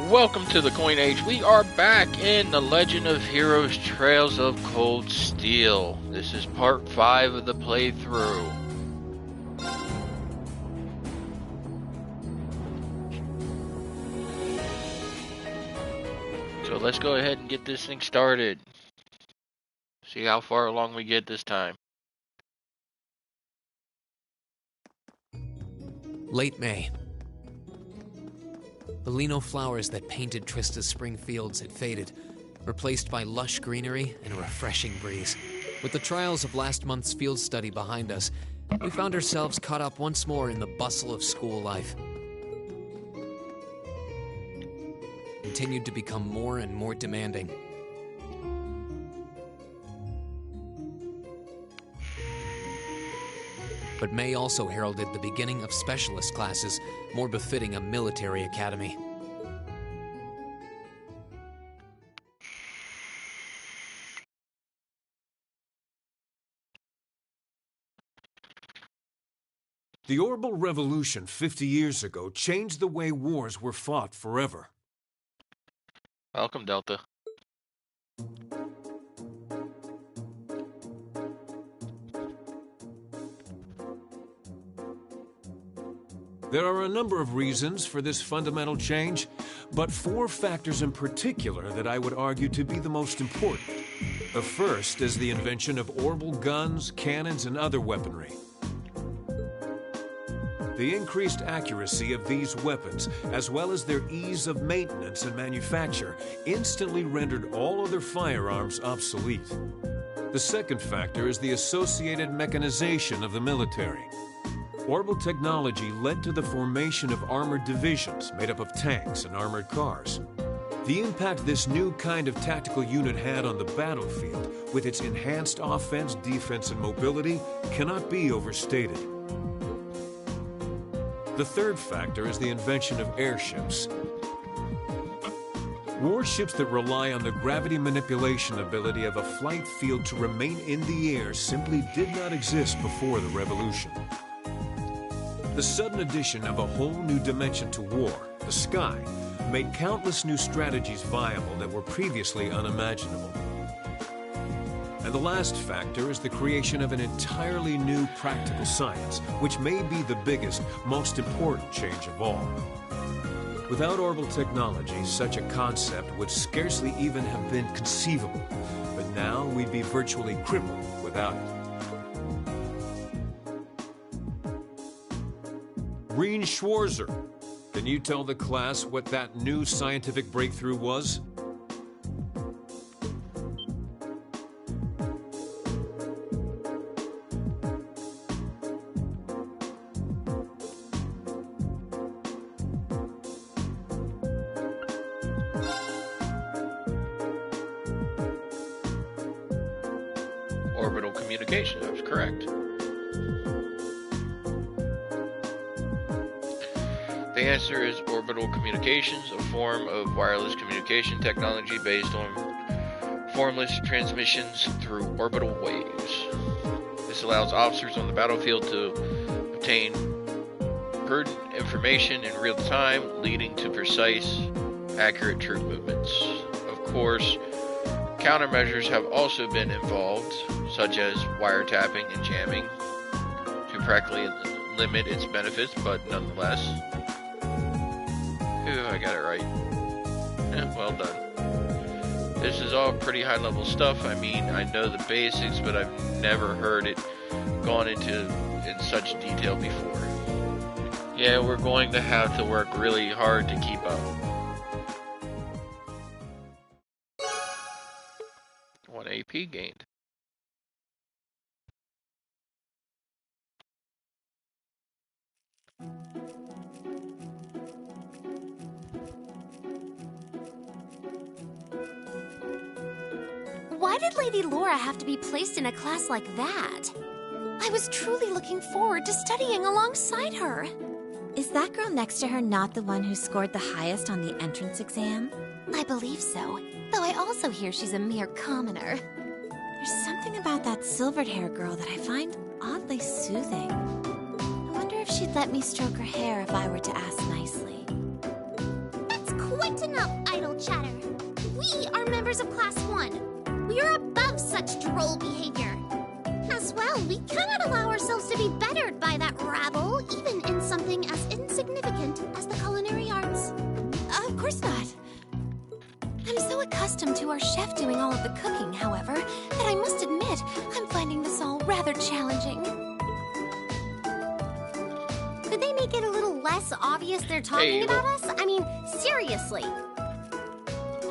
Welcome to the Coin Age. We are back in The Legend of Heroes Trails of Cold Steel. This is part 5 of the playthrough. So let's go ahead and get this thing started. See how far along we get this time. Late May. The lino flowers that painted Trista's spring fields had faded, replaced by lush greenery and a refreshing breeze. With the trials of last month's field study behind us, we found ourselves caught up once more in the bustle of school life. It continued to become more and more demanding. But May also heralded the beginning of specialist classes, more befitting a military academy. The Orbital Revolution 50 years ago changed the way wars were fought forever. Welcome, Delta. There are a number of reasons for this fundamental change, but 4 factors in particular that I would argue to be the most important. The first is the invention of orbital guns, cannons, and other weaponry. The increased accuracy of these weapons, as well as their ease of maintenance and manufacture, instantly rendered all other firearms obsolete. The second factor is the associated mechanization of the military. Orbital technology led to the formation of armored divisions made up of tanks and armored cars. The impact this new kind of tactical unit had on the battlefield, with its enhanced offense, defense, and mobility, cannot be overstated. The third factor is the invention of airships. Warships that rely on the gravity manipulation ability of a flight field to remain in the air simply did not exist before the revolution. The sudden addition of a whole new dimension to war, the sky, made countless new strategies viable that were previously unimaginable. And the last factor is the creation of an entirely new practical science, which may be the biggest, most important change of all. Without orbital technology, such a concept would scarcely even have been conceivable, but now we'd be virtually crippled without it. Reen Schwarzer, can you tell the class what that new scientific breakthrough was? Orbital communication, that was correct. The answer is orbital communications, a form of wireless communication technology based on formless transmissions through orbital waves. This allows officers on the battlefield to obtain pertinent information in real time, leading to precise, accurate troop movements. Of course, countermeasures have also been involved, such as wiretapping and jamming, to practically limit its benefits, but nonetheless. Ooh, I got it right. Yeah, well done. This is all pretty high level stuff. I mean, I know the basics, but I've never heard it gone into in such detail before. Yeah, we're going to have to work really hard to keep up. 1 AP gained. Why did Lady Laura have to be placed in a class like that? I was truly looking forward to studying alongside her. Is that girl next to her not the one who scored the highest on the entrance exam? I believe so, though I also hear she's a mere commoner. There's something about that silvered-haired girl that I find oddly soothing. I wonder if she'd let me stroke her hair if I were to ask nicely. That's quite That's enough idle chatter. We are members of Class 1. We are above such droll behavior. As well, we cannot allow ourselves to be bettered by that rabble, even in something as insignificant as the culinary arts. Of course not. I'm so accustomed to our chef doing all of the cooking, however, that I must admit I'm finding this all rather challenging. Could they make it a little less obvious they're talking about us? I mean, seriously.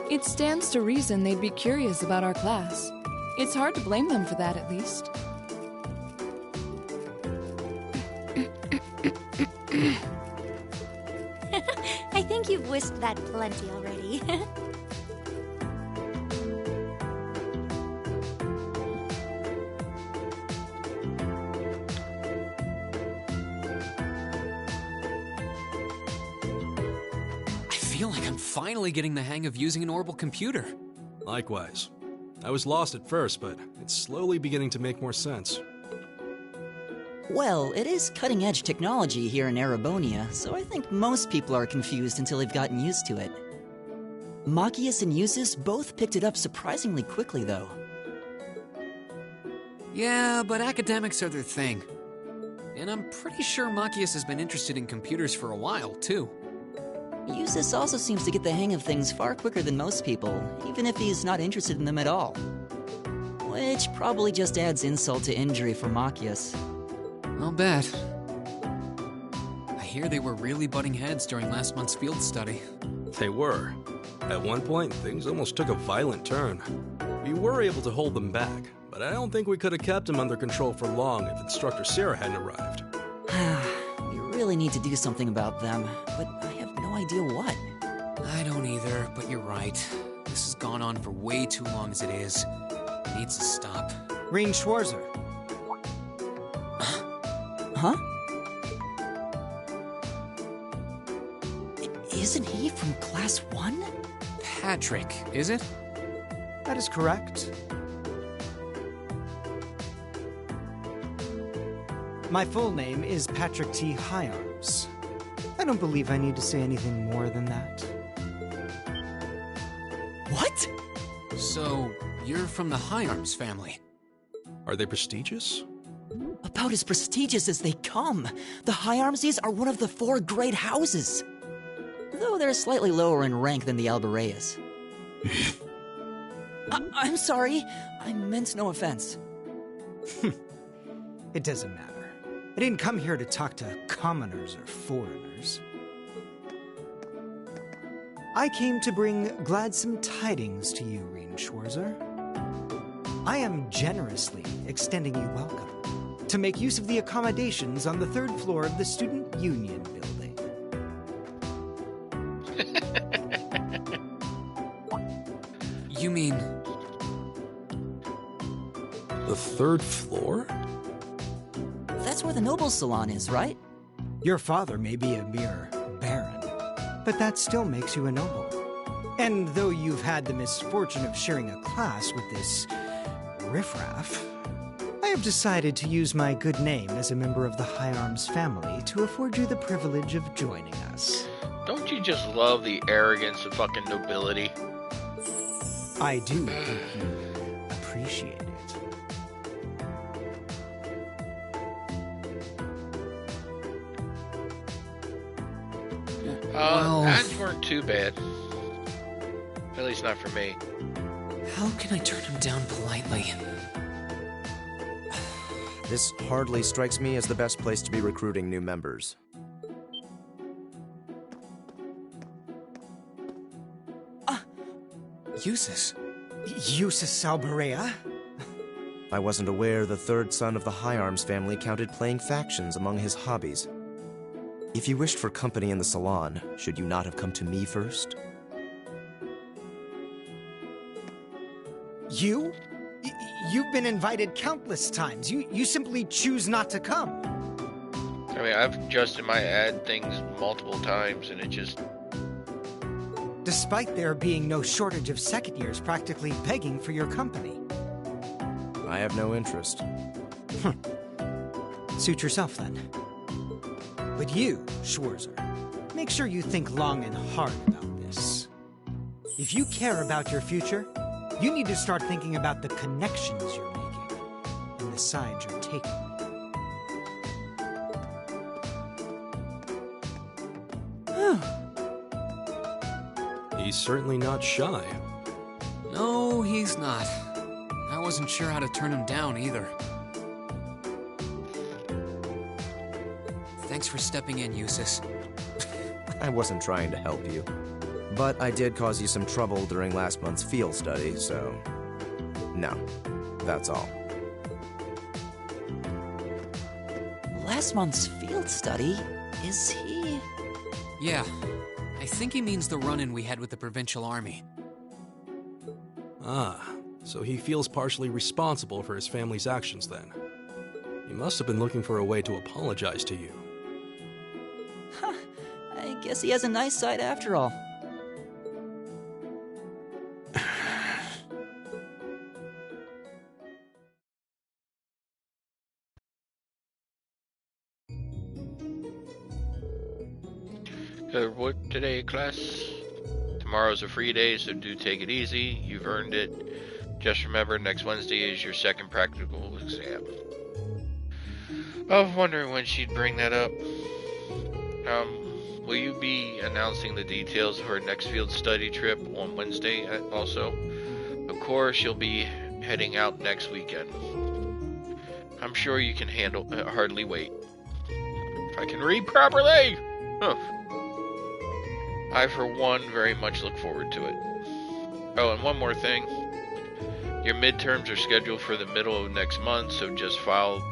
It stands to reason they'd be curious about our class. It's hard to blame them for that, at least. I think you've wished that plenty already. I feel like I'm finally getting the hang of using an orbital computer. Likewise. I was lost at first, but it's slowly beginning to make more sense. Well, it is cutting-edge technology here in Erebonia, so I think most people are confused until they've gotten used to it. Machias and Eustace both picked it up surprisingly quickly, though. Yeah, but academics are their thing. And I'm pretty sure Machias has been interested in computers for a while, too. Eustace also seems to get the hang of things far quicker than most people, even if he's not interested in them at all. Which probably just adds insult to injury for Machias. I'll bet. I hear they were really butting heads during last month's field study. They were. At one point, things almost took a violent turn. We were able to hold them back, but I don't think we could have kept them under control for long if Instructor Sarah hadn't arrived. We really need to do something about them, but I have no idea what. I don't either, but you're right. This has gone on for way too long as it is. It needs to stop. Rean Schwarzer. Huh? Isn't he from Class 1? Patrick, is it? That is correct. My full name is Patrick T. Hyarms. I don't believe I need to say anything more than that. What? So, you're from the Hyarms family? Are they prestigious? About as prestigious as they come. The Hyarmses are one of the 4 great houses. Though they're slightly lower in rank than the Albareas. I'm sorry. I meant no offense. It doesn't matter. I didn't come here to talk to commoners or foreigners. I came to bring gladsome tidings to you, Rean Schwarzer. I am generously extending you welcome to make use of the accommodations on the 3rd floor of the Student Union building. You mean... The 3rd floor? That's where the Nobles Salon is, right? Your father may be a mere baron, but that still makes you a noble. And though you've had the misfortune of sharing a class with this riffraff, I have decided to use my good name as a member of the Hyarms family to afford you the privilege of joining us. Don't you just love the arrogance of fucking nobility? I do hope you appreciate it. Ads weren't too bad. At least not for me. How can I turn him down politely? This hardly strikes me as the best place to be recruiting new members. Eustace. Eustace Albarea? I wasn't aware the 3rd son of the Hyarms family counted playing factions among his hobbies. If you wished for company in the salon, should you not have come to me first? You? You've been invited countless times. You simply choose not to come. I mean, I've adjusted my ad things multiple times, and it just... Despite there being no shortage of second years practically begging for your company. I have no interest. Suit yourself, then. But you, Schwarzer, make sure you think long and hard about this. If you care about your future, you need to start thinking about the connections you're making and the sides you're taking. He's certainly not shy. No, he's not. I wasn't sure how to turn him down either. Thanks for stepping in, Eustace. I wasn't trying to help you. But I did cause you some trouble during last month's field study, so... No, that's all. Last month's field study? Is he... Yeah, I think he means the run-in we had with the Provincial Army. Ah, so he feels partially responsible for his family's actions then. He must have been looking for a way to apologize to you. Huh, I guess he has a nice side after all. What today, class? Tomorrow's a free day, so do take it easy. You've earned it. Just remember, next Wednesday is your second practical exam. I was wondering when she'd bring that up. Will you be announcing the details of her next field study trip on Wednesday also? Of course, you'll be heading out next weekend. I'm sure you can handle hardly wait. If I can read properly! Huh. I, for one, very much look forward to it. Oh, and one more thing. Your midterms are scheduled for the middle of next month, so just file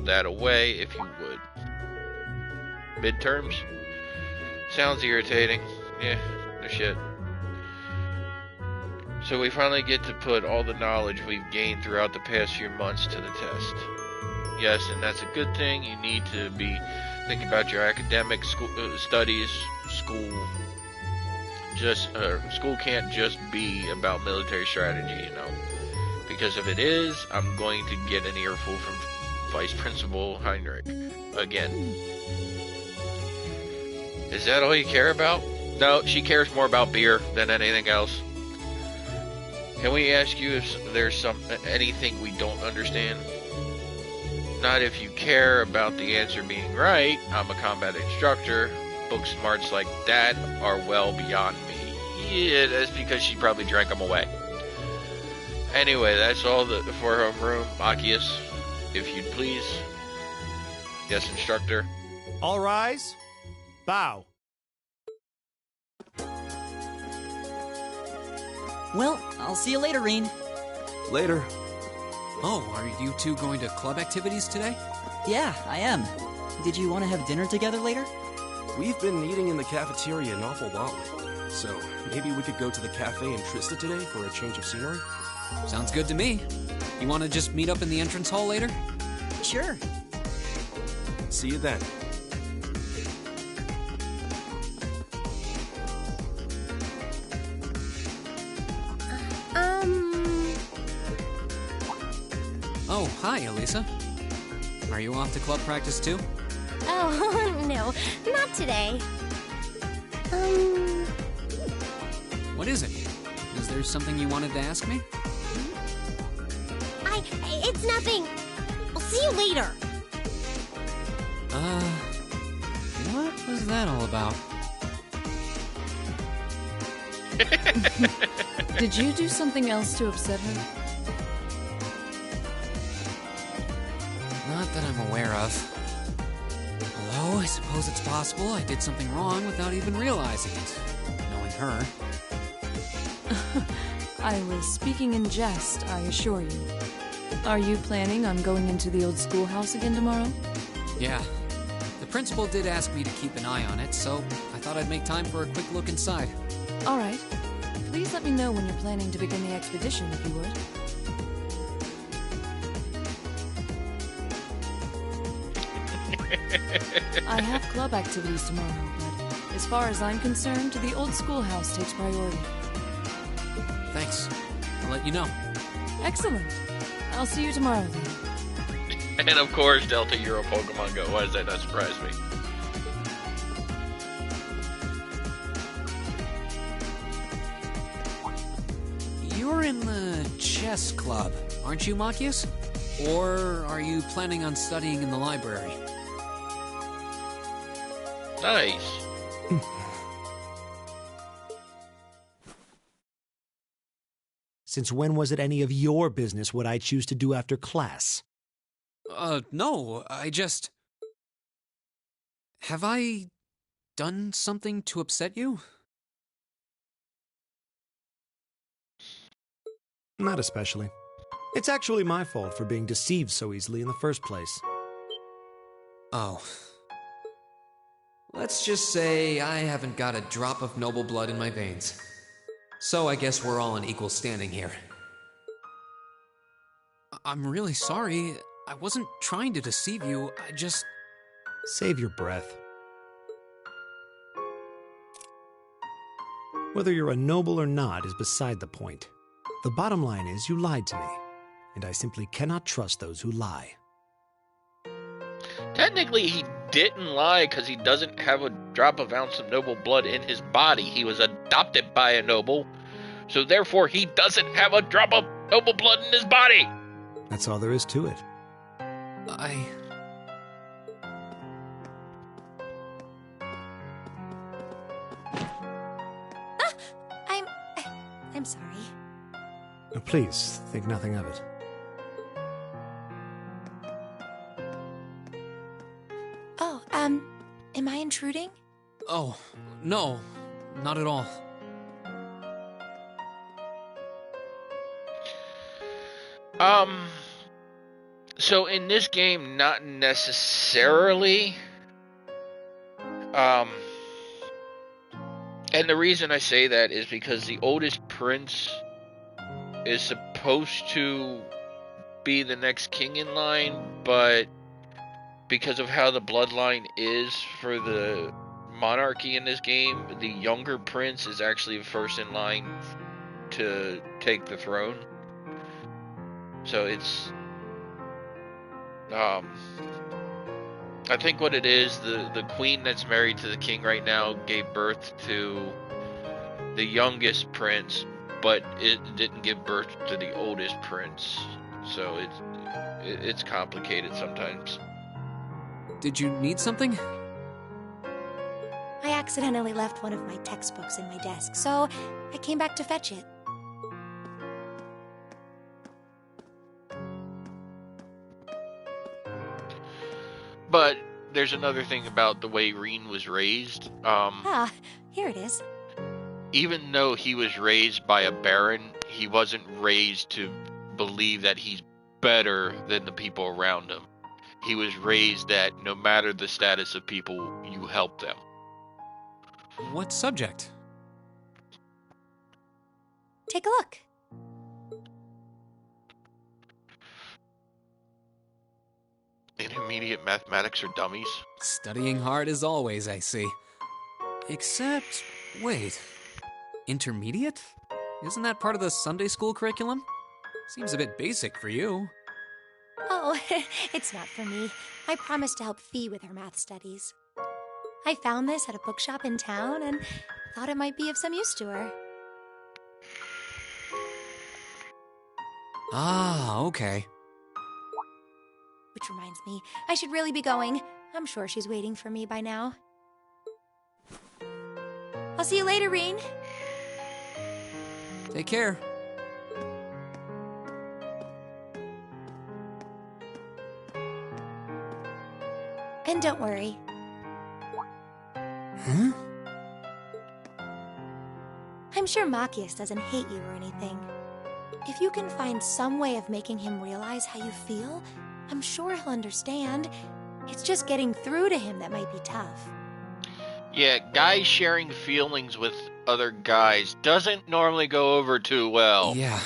that away if you would. Midterms? Sounds irritating. Yeah, no shit. So we finally get to put all the knowledge we've gained throughout the past few months to the test. Yes, and that's a good thing. You need to be thinking about your academic studies, school. School can't just be about military strategy, you know. Because if it is, I'm going to get an earful from Vice Principal Heinrich. Again. Is that all you care about? No, she cares more about beer than anything else. Can we ask you if there's anything we don't understand? Not if you care about the answer being right. I'm a combat instructor. Book smarts like that are well beyond me. Yeah, that's because she probably drank them away. Anyway, that's all for homeroom. Machias, if you'd please. Yes, instructor. All rise. Bow. Well, I'll see you later, Reen. Later. Oh, are you two going to club activities today? Yeah, I am. Did you want to have dinner together later? We've been eating in the cafeteria an awful lot lately, so maybe we could go to the cafe in Trista today for a change of scenery? Sounds good to me. You want to just meet up in the entrance hall later? Sure. See you then. Oh, hi, Elisa. Are you off to club practice too? Oh, no, not today. What is it? Is there something you wanted to ask me? It's nothing. I'll see you later. What was that all about? Did you do something else to upset her? Not that I'm aware of. Although, I suppose it's possible I did something wrong without even realizing it. Knowing her. I was speaking in jest, I assure you. Are you planning on going into the old schoolhouse again tomorrow? Yeah. The principal did ask me to keep an eye on it, so I thought I'd make time for a quick look inside. All right. Please let me know when you're planning to begin the expedition, if you would. I have club activities tomorrow, but as far as I'm concerned, the old schoolhouse takes priority. Thanks. I'll let you know. Excellent. I'll see you tomorrow then. And of course, Delta Euro Pokemon Go. Why does that not surprise me? you're in the chess club, aren't you, Machias? Or are you planning on studying in the library? Nice. Since when was it any of your business what I choose to do after class? No, I just... Have I done something to upset you? Not especially. It's actually my fault for being deceived so easily in the first place. Oh. Let's just say I haven't got a drop of noble blood in my veins. So I guess we're all in equal standing here. I'm really sorry. I wasn't trying to deceive you. I just... Save your breath. Whether you're a noble or not is beside the point. The bottom line is you lied to me, and I simply cannot trust those who lie. Technically, he didn't lie because he doesn't have a drop of ounce of noble blood in his body. He was adopted by a noble, so therefore he doesn't have a drop of noble blood in his body. That's all there is to it. I'm sorry. Please, think nothing of it. Oh, am I intruding? Oh, no, not at all. So in this game, not necessarily. And the reason I say that is because the oldest prince is supposed to be the next king in line, but because of how the bloodline is for the monarchy in this game, the younger prince is actually first in line to take the throne. So it's I think what it is, the queen that's married to the king right now gave birth to the youngest prince, but it didn't give birth to the oldest prince. So it's complicated sometimes. Did you need something? I accidentally left one of my textbooks in my desk, so I came back to fetch it. But there's another thing about the way Rean was raised. Here it is. Even though he was raised by a baron, he wasn't raised to believe that he's better than the people around him. He was raised that no matter the status of people, you help them. What subject? Take a look. Intermediate mathematics for dummies? Studying hard as always, I see. Except, wait. Intermediate? Isn't that part of the Sunday school curriculum? Seems a bit basic for you. Oh, it's not for me. I promised to help Fee with her math studies. I found this at a bookshop in town and thought it might be of some use to her. Ah, okay. Which reminds me, I should really be going. I'm sure she's waiting for me by now. I'll see you later, Rean. Take care. And don't worry. Huh? I'm sure Machias doesn't hate you or anything. If you can find some way of making him realize how you feel, I'm sure he'll understand. It's just getting through to him that might be tough. Yeah, guys sharing feelings with other guys doesn't normally go over too well. Yeah.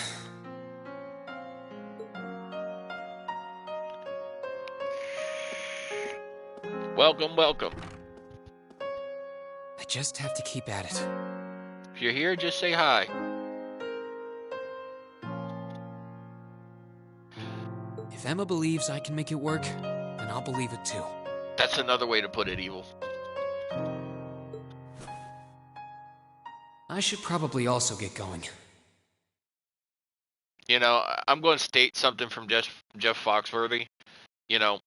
Welcome, welcome. I just have to keep at it. If you're here, just say hi. If Emma believes I can make it work, then I'll believe it too. That's another way to put it, Evil. I should probably also get going. You know, I'm going to state something from Jeff Foxworthy. You know,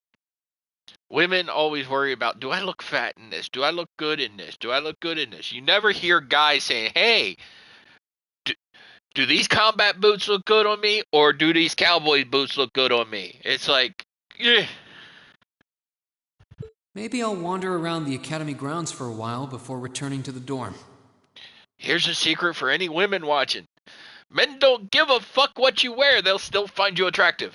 women always worry about, do I look fat in this? Do I look good in this? Do I look good in this? You never hear guys saying, hey, do these combat boots look good on me? Or do these cowboy boots look good on me? It's like, yeah. Maybe I'll wander around the academy grounds for a while before returning to the dorm. Here's a secret for any women watching. Men don't give a fuck what you wear. They'll still find you attractive.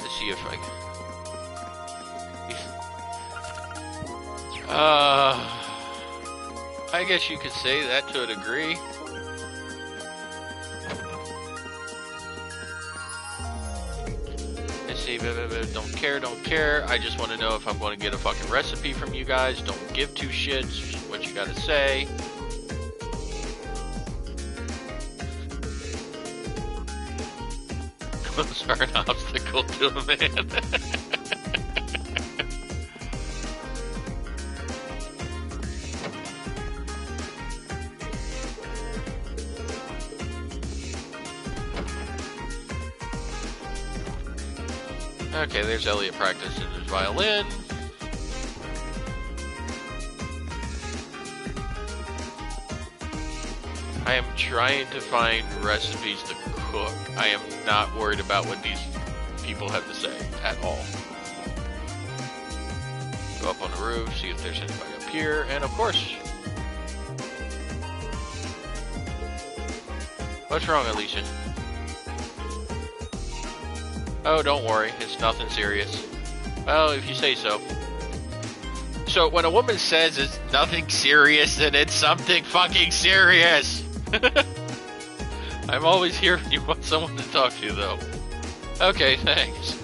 Let's see if I can... I guess you could say that to a degree. Let's see, don't care. I just want to know if I'm going to get a fucking recipe from you guys. Don't give two shits what you gotta say. Clothes are an obstacle to a man. Okay, there's Elliot practicing his violin. I am trying to find recipes to cook. I am not worried about what these people have to say at all. Go up on the roof, see if there's anybody up here, and of course... What's wrong, Alicia? Oh, don't worry, it's nothing serious. Well, if you say so. So, when a woman says it's nothing serious, then it's something fucking serious! I'm always here when you want someone to talk to, though. Okay, thanks.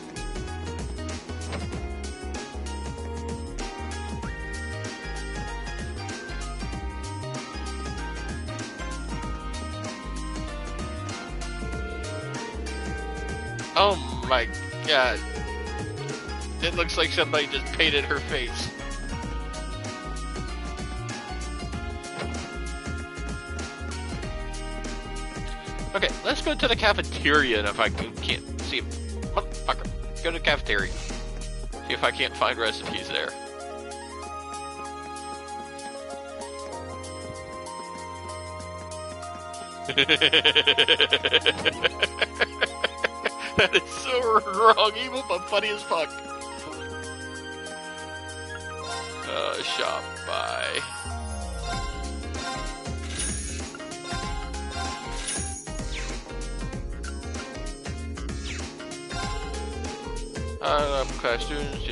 Oh my god. It looks like somebody just painted her face. Okay, let's go to the cafeteria, and if I can't see... Motherfucker. Go to the cafeteria. See if I can't find recipes there. That is so wrong, evil, but funny as fuck. Shop by. Class students,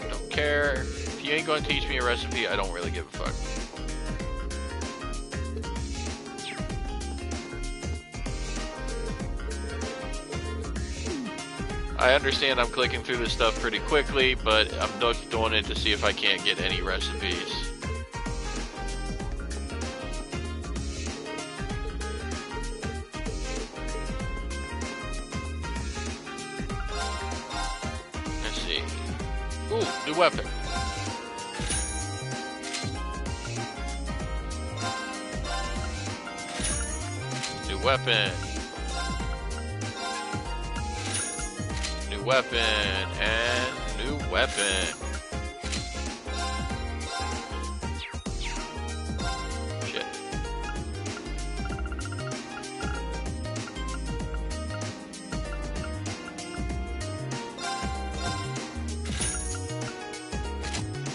don't care. If you ain't going to teach me a recipe, I don't really give a fuck. I understand I'm clicking through this stuff pretty quickly, but I'm just doing it to see if I can't get any recipes. Let's see. Ooh, new weapon. New weapon. Weapon and new weapon. Shit.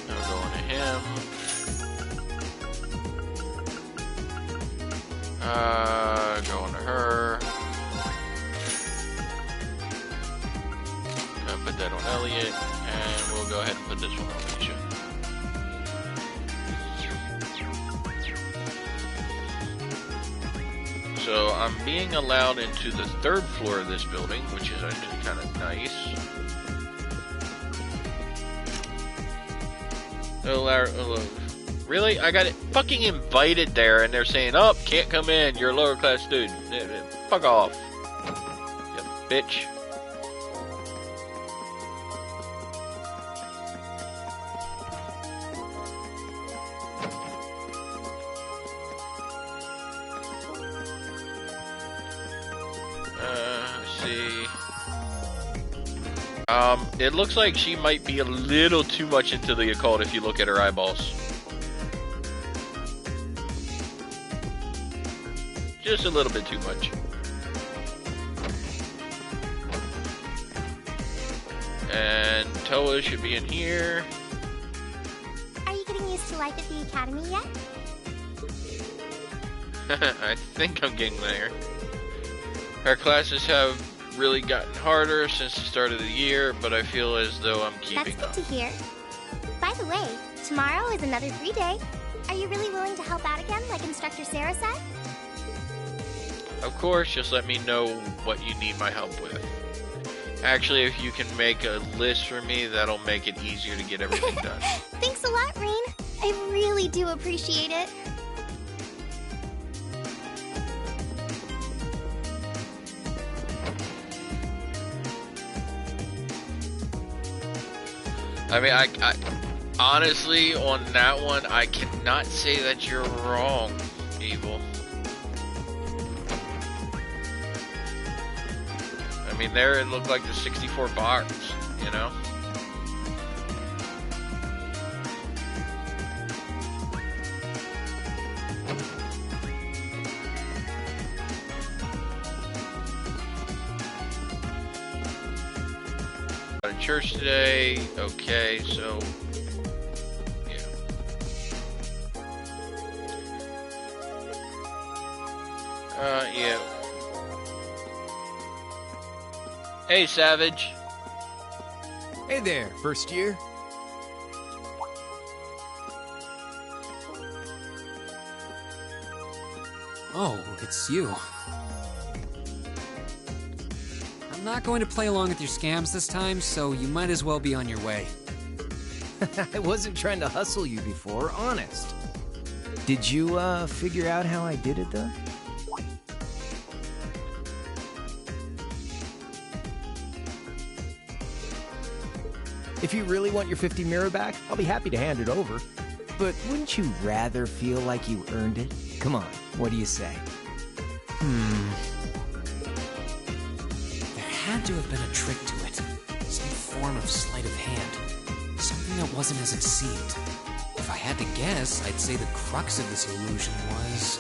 Now going to him. Going to her. Put that on Elliot, and we'll go ahead and put this one on Alicia. So I'm being allowed into the 3rd floor of this building, which is actually kind of nice. Really? I got it fucking invited there, and they're saying, oh, can't come in, you're a lower class student. Fuck off. bitch. Let's see. It looks like she might be a little too much into the occult if you look at her eyeballs. Just a little bit too much. And Toa should be in here. Are you getting used to life at the academy yet? I think I'm getting there. Our classes have really gotten harder since the start of the year, but I feel as though I'm keeping That's up. good to hear. By the way, tomorrow is another free day. Are you really willing to help out again, like Instructor Sarah said? Of course, just let me know what you need my help with. Actually, if you can make a list for me, that'll make it easier to get everything done. Thanks a lot, Reen. I really do appreciate it. I mean, I honestly, on that one, I cannot say that you're wrong, Evil. I mean, there it looked like the 64 bars, you know? Got to church today. Okay, so yeah. Hey, Savage. Hey there, first year. Oh, it's you. I'm not going to play along with your scams this time, so you might as well be on your way. I wasn't trying to hustle you before, honest. Did you, figure out how I did it, though? If you really want your 50 mirror back, I'll be happy to hand it over. But wouldn't you rather feel like you earned it? Come on, what do you say? There had to have been a trick to it. Some form of sleight of hand. Something that wasn't as it seemed. If I had to guess, I'd say the crux of this illusion was...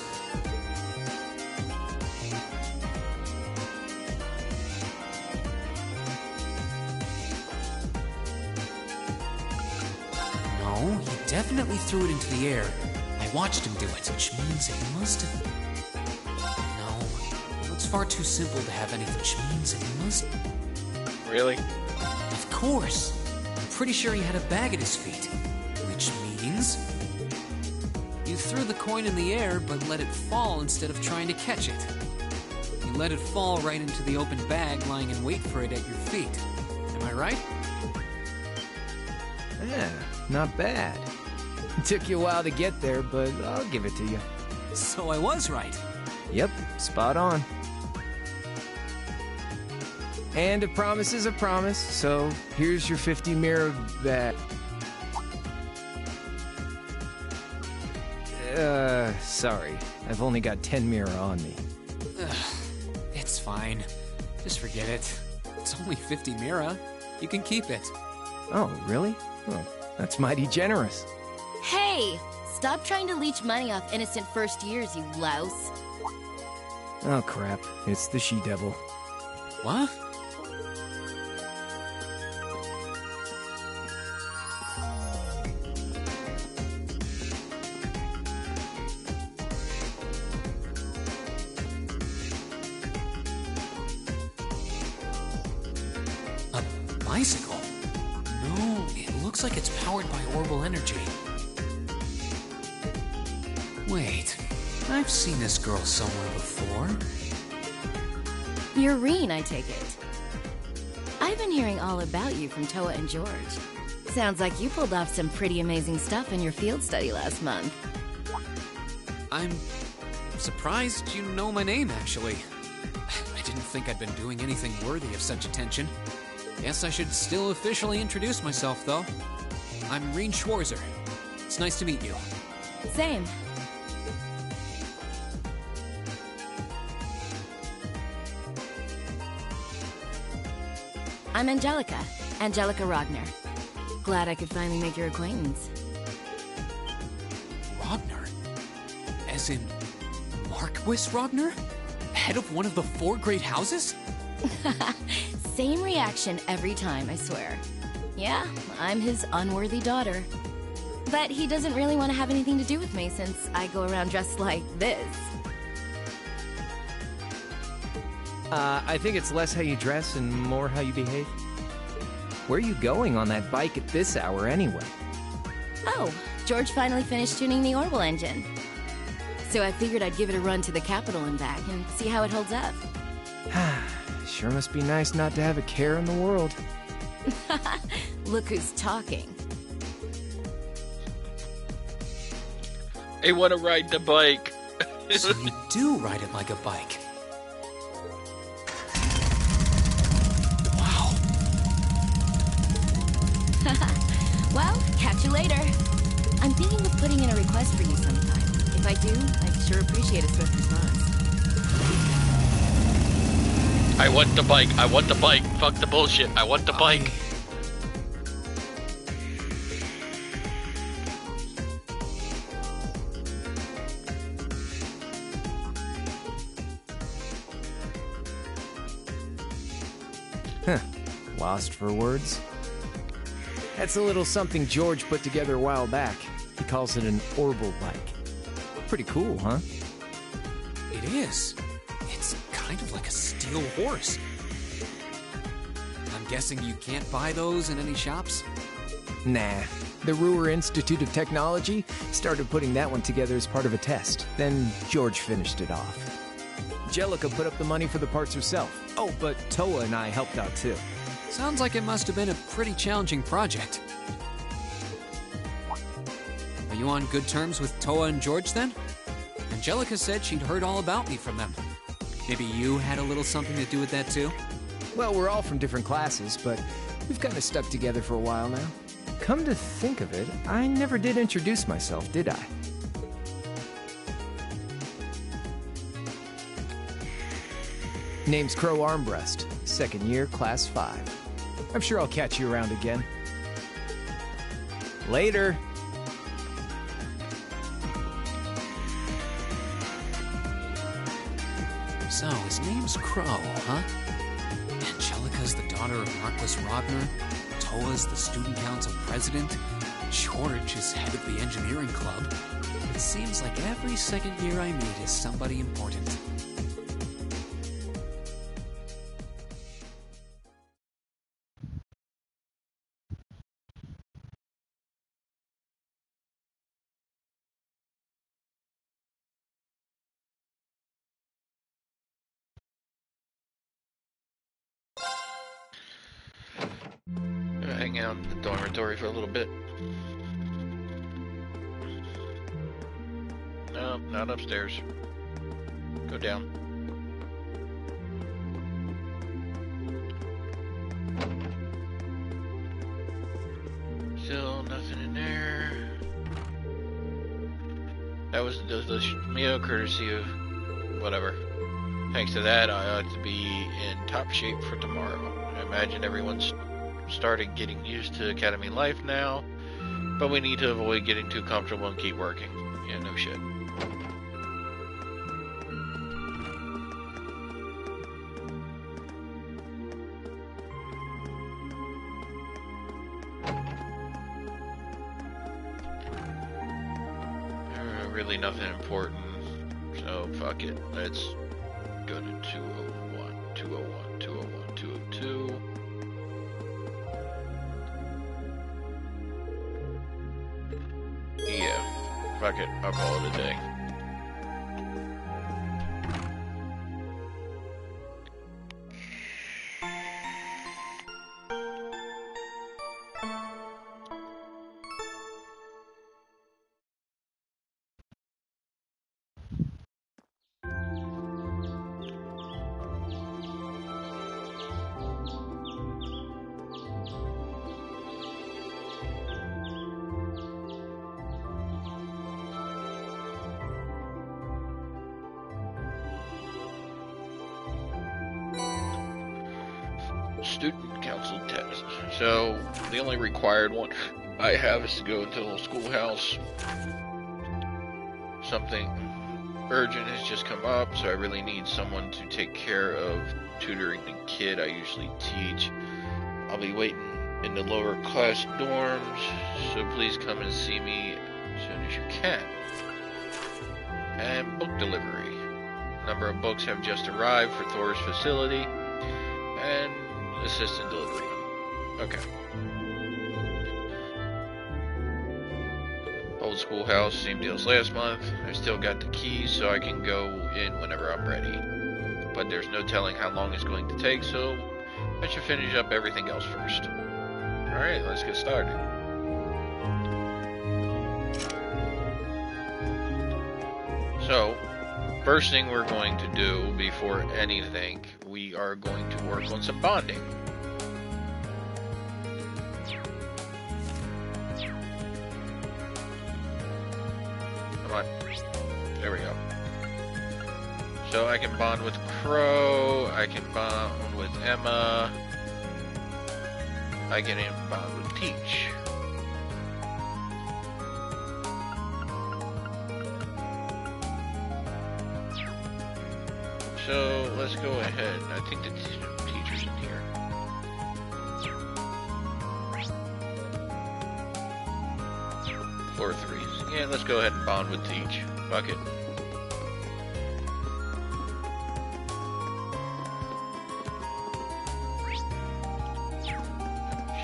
No, he definitely threw it into the air. I watched him do it, which means it must have... No, it looks far too simple to have anything, which means it must... Really? Of course! I'm pretty sure he had a bag at his feet. Which means... You threw the coin in the air, but let it fall instead of trying to catch it. You let it fall right into the open bag, lying in wait for it at your feet. Am I right? Yeah, not bad. It took you a while to get there, but I'll give it to you. So I was right. Yep, spot on. And a promise is a promise, so here's your 50 mirror back. Sorry. I've only got 10 mirror on me. It's fine. Just forget it. It's only 50 Mira. You can keep it. Oh, really? Well, that's mighty generous. Hey! Stop trying to leech money off innocent first years, you louse. Oh, crap. It's the she-devil. What? Bicycle? No, it looks like it's powered by Orbital energy. Wait, I've seen this girl somewhere before. You're Reen, I take it. I've been hearing all about you from Toa and George. Sounds like you pulled off some pretty amazing stuff in your field study last month. I'm surprised you know my name, actually. I didn't think I'd been doing anything worthy of such attention. Guess I should still officially introduce myself, though. I'm Rean Schwarzer. It's nice to meet you. Same. I'm Angelica. Angelica Rogner. Glad I could finally make your acquaintance. Rogner? As in Marquis Rogner? Head of one of the 4 great houses? Same reaction every time, I swear. Yeah, I'm his unworthy daughter. But he doesn't really want to have anything to do with me since I go around dressed like this. I think it's less how you dress and more how you behave. Where are you going on that bike at this hour anyway? Oh, George finally finished tuning the Orbital engine. So I figured I'd give it a run to the Capitol and back and see how it holds up. Sure must be nice not to have a care in the world. Look who's talking. I want to ride the bike. So you do ride it like a bike. Wow. Well, catch you later. I'm thinking of putting in a request for you sometime. If I do, I'd sure appreciate a swift response. I want the bike. I want the bike. Fuck the bullshit. I want the bike. Huh. Lost for words? That's a little something George put together a while back. He calls it an Orbital bike. Pretty cool, huh? It is. It's kind of like a steel horse. I'm guessing you can't buy those in any shops? Nah. The Ruhr Institute of Technology started putting that one together as part of a test. Then George finished it off. Angelica put up the money for the parts herself. Oh, but Toa and I helped out too. Sounds like it must have been a pretty challenging project. Are you on good terms with Toa and George then? Angelica said she'd heard all about me from them. Maybe you had a little something to do with that too? Well, we're all from different classes, but we've kind of stuck together for a while now. Come to think of it, I never did introduce myself, did I? Name's Crow Armbrust, 2nd year, class 5. I'm sure I'll catch you around again. Later. So, his name's Crow, huh? Angelica's the daughter of Marquis Rogner, Toa's the student council president, George is head of the engineering club. It seems like every second year I meet is somebody important. Hang out in the dormitory for a little bit. No, not upstairs. Go down. Still nothing in there. That was the meal courtesy of whatever. Thanks to that, I ought to be in top shape for tomorrow. I imagine everyone's started getting used to academy life now, but we need to avoid getting too comfortable and keep working. Yeah, no shit. Really nothing important, so fuck it. Let's go to 201, 201, 201, 202. Yeah, fuck it, I'll call it a day. student council test. So, the only required one I have is to go to the schoolhouse. Something urgent has just come up, so I really need someone to take care of tutoring the kid I usually teach. I'll be waiting in the lower class dorms, so please come and see me as soon as you can. And book delivery. A number of books have just arrived for Thor's facility, and assistant delivery them. Okay. Old schoolhouse, same deal as last month. I still got the keys, so I can go in whenever I'm ready. But there's no telling how long it's going to take, so I should finish up everything else first. Alright, let's get started. So, first thing we're going to do before anything, we are going to work on some bonding. Come on. There we go. So I can bond with Crow, I can bond with Emma, I can even bond with Peach. So let's go ahead. I think the teacher's in here. Floor 3. Yeah, let's go ahead and bond with Teach. Fuck it.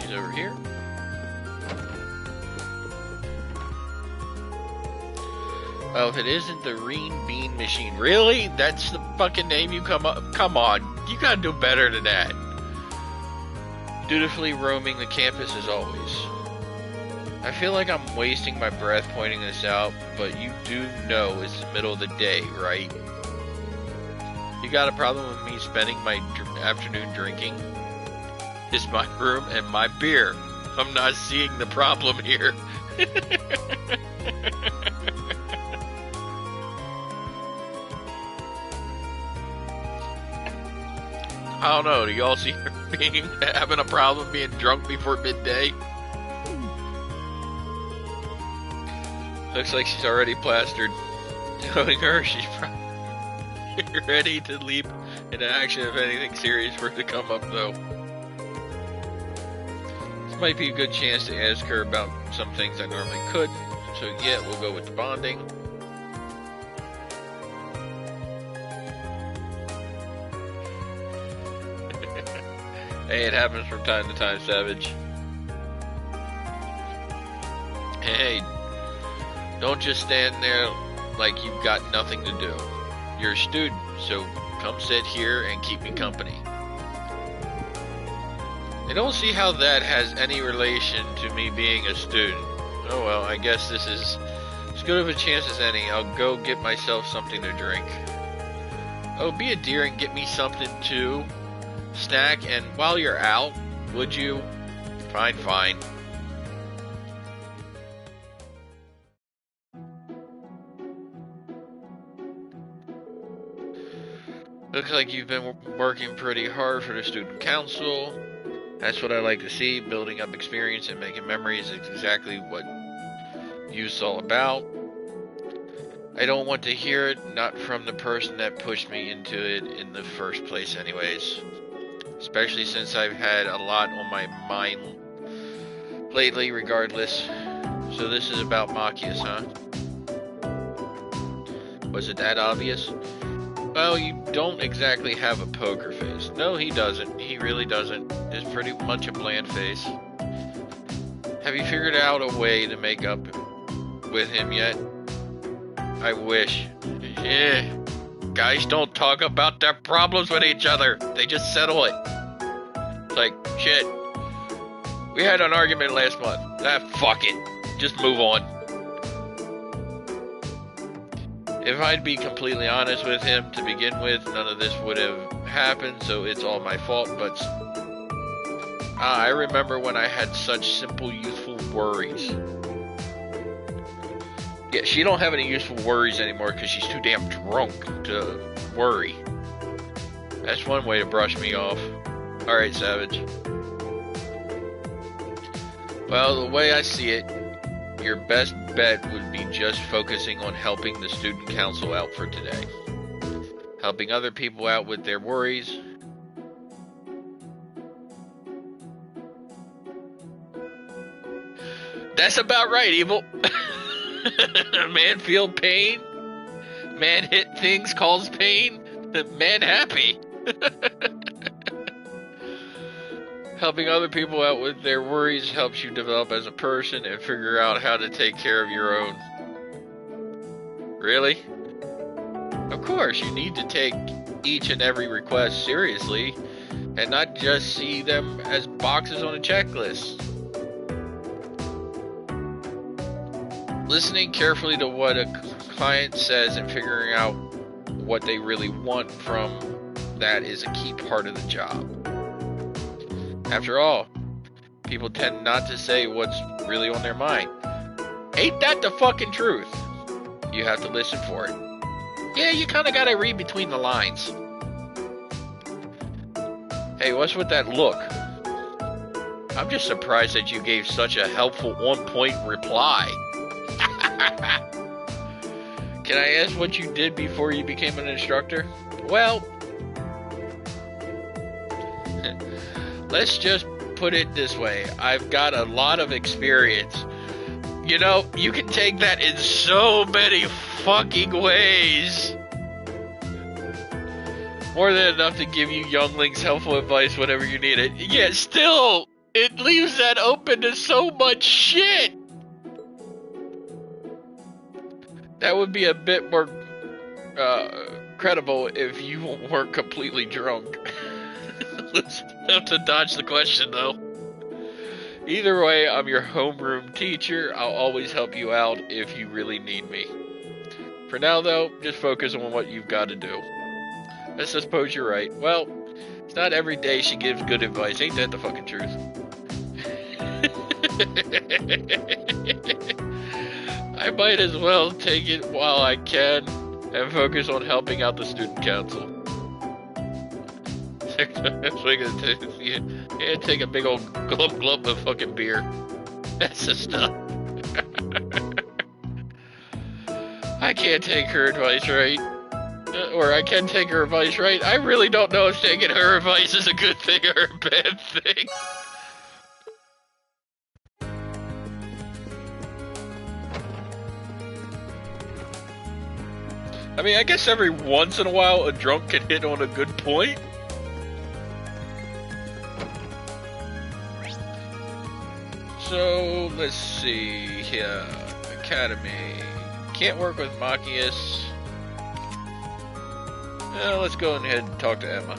She's over here. Oh, if it isn't the Reen Bean Machine. Really? That's the fucking name you come up? Come on. You gotta do better than that. Dutifully roaming the campus as always. I feel like I'm wasting my breath pointing this out, but you do know it's the middle of the day, right? You got a problem with me spending my afternoon drinking? It's my room and my beer. I'm not seeing the problem here. I don't know, do y'all see her having a problem being drunk before midday? Looks like she's already plastered. Knowing her, she's probably ready to leap into action if anything serious were to come up, though. This might be a good chance to ask her about some things I normally couldn't, so yeah, we'll go with the bonding. Hey, it happens from time to time, Savage. Hey, don't just stand there like you've got nothing to do. You're a student, so come sit here and keep me company. I don't see how that has any relation to me being a student. Oh well, I guess this is as good of a chance as any. I'll go get myself something to drink. Oh, be a dear and get me something too. Snack, and while you're out, would you? Fine, fine. Looks like you've been working pretty hard for the student council. That's what I like to see. Building up experience and making memories is exactly what youth's all about. I don't want to hear it, not from the person that pushed me into it in the first place anyways. Especially since I've had a lot on my mind lately regardless. So this is about Machias, huh? Was it that obvious? Well, you don't exactly have a poker face. No, he doesn't. He really doesn't. It's pretty much a bland face. Have you figured out a way to make up with him yet? I wish. Yeah. Guys don't talk about their problems with each other. They just settle it. It's like, shit. We had an argument last month. Fuck it. Just move on. If I'd be completely honest with him to begin with, none of this would have happened, so it's all my fault, but I remember when I had such simple youthful worries. Yeah, she don't have any useful worries anymore because she's too damn drunk to worry. That's one way to brush me off. Alright, Savage. Well, the way I see it, your best bet would be just focusing on helping the student council out for today. Helping other people out with their worries. That's about right, Evil. Man feel pain. Man hit things, cause pain. Man happy. Helping other people out with their worries helps you develop as a person and figure out how to take care of your own. Really? Of course, you need to take each and every request seriously and not just see them as boxes on a checklist. Listening carefully to what a client says and figuring out what they really want from that is a key part of the job. After all, people tend not to say what's really on their mind. Ain't that the fucking truth? You have to listen for it. Yeah, you kinda gotta read between the lines. Hey, what's with that look? I'm just surprised that you gave such a helpful on-point reply. Can I ask what you did before you became an instructor? Well, let's just put it this way. I've got a lot of experience. You know, you can take that in so many fucking ways. More than enough to give you younglings helpful advice whenever you need it. Yet still, it leaves that open to so much shit. That would be a bit more credible if you weren't completely drunk. Let's have to dodge the question, though. Either way, I'm your homeroom teacher. I'll always help you out if you really need me. For now, though, just focus on what you've got to do. I suppose you're right. Well, it's not every day she gives good advice. Ain't that the fucking truth? I might as well take it while I can and focus on helping out the student council. Yeah, take a big old glub of fucking beer. That's the stuff. I can't take her advice, right? Or I can take her advice, right? I really don't know if taking her advice is a good thing or a bad thing. I mean, I guess every once in a while a drunk can hit on a good point. So, let's see here. Academy. Can't work with Machias. Let's go ahead and talk to Emma.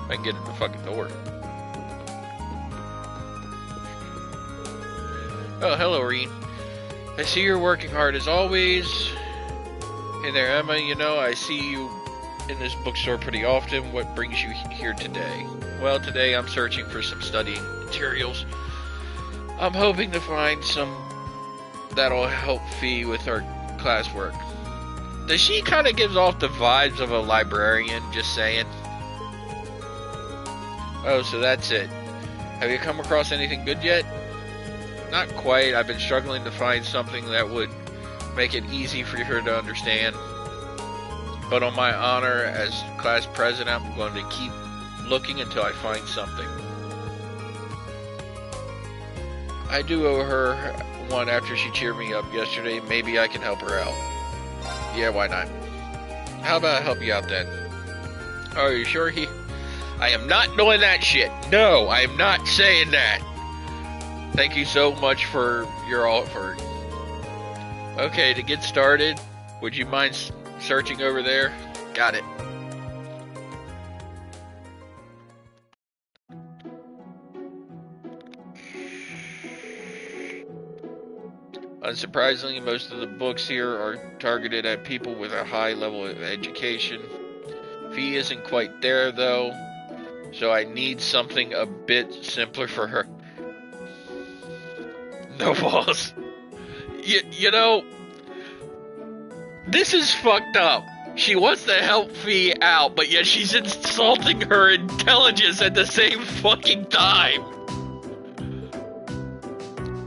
If I can get in the fucking door. Oh, hello, Reen. I see you're working hard as always. Hey there, Emma. You know, I see you in this bookstore pretty often. What brings you here today? Well, today I'm searching for some studying materials. I'm hoping to find some that'll help Fee with her classwork. Does she kind of gives off the vibes of a librarian, just saying? Oh, so that's it. Have you come across anything good yet? Not quite. I've been struggling to find something that would make it easy for her to understand. But on my honor as class president, I'm going to keep looking until I find something. I do owe her one after she cheered me up yesterday. Maybe I can help her out. Yeah, why not? How about I help you out then? Are you sure I am not doing that shit. No, I am not saying that. Thank you so much for your offer. Okay, to get started, would you mind searching over there? Got it. Unsurprisingly, most of the books here are targeted at people with a high level of education. Fee isn't quite there, though, so I need something a bit simpler for her. No balls. You know, this is fucked up. She wants to help Fee out, but yet she's insulting her intelligence at the same fucking time.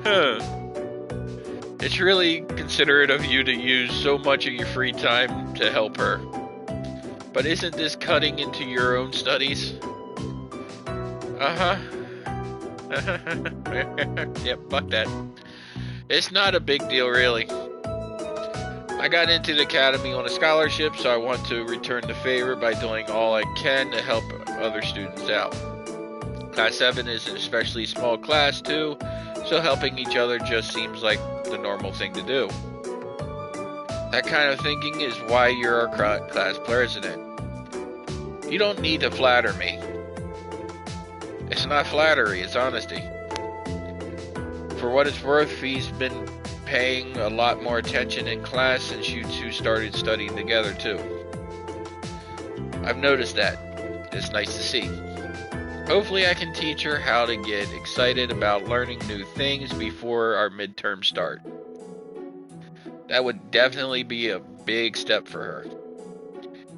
Huh. It's really considerate of you to use so much of your free time to help her. But isn't this cutting into your own studies? Uh-huh. Yep, fuck that. It's not a big deal, really. I got into the academy on a scholarship, so I want to return the favor by doing all I can to help other students out. Class 7 is an especially small class, too, so helping each other just seems like the normal thing to do. That kind of thinking is why you're our class president. You don't need to flatter me. It's not flattery, it's honesty. For what it's worth, Fee's been paying a lot more attention in class since you two started studying together too. I've noticed that. It's nice to see. Hopefully I can teach her how to get excited about learning new things before our midterm start. That would definitely be a big step for her.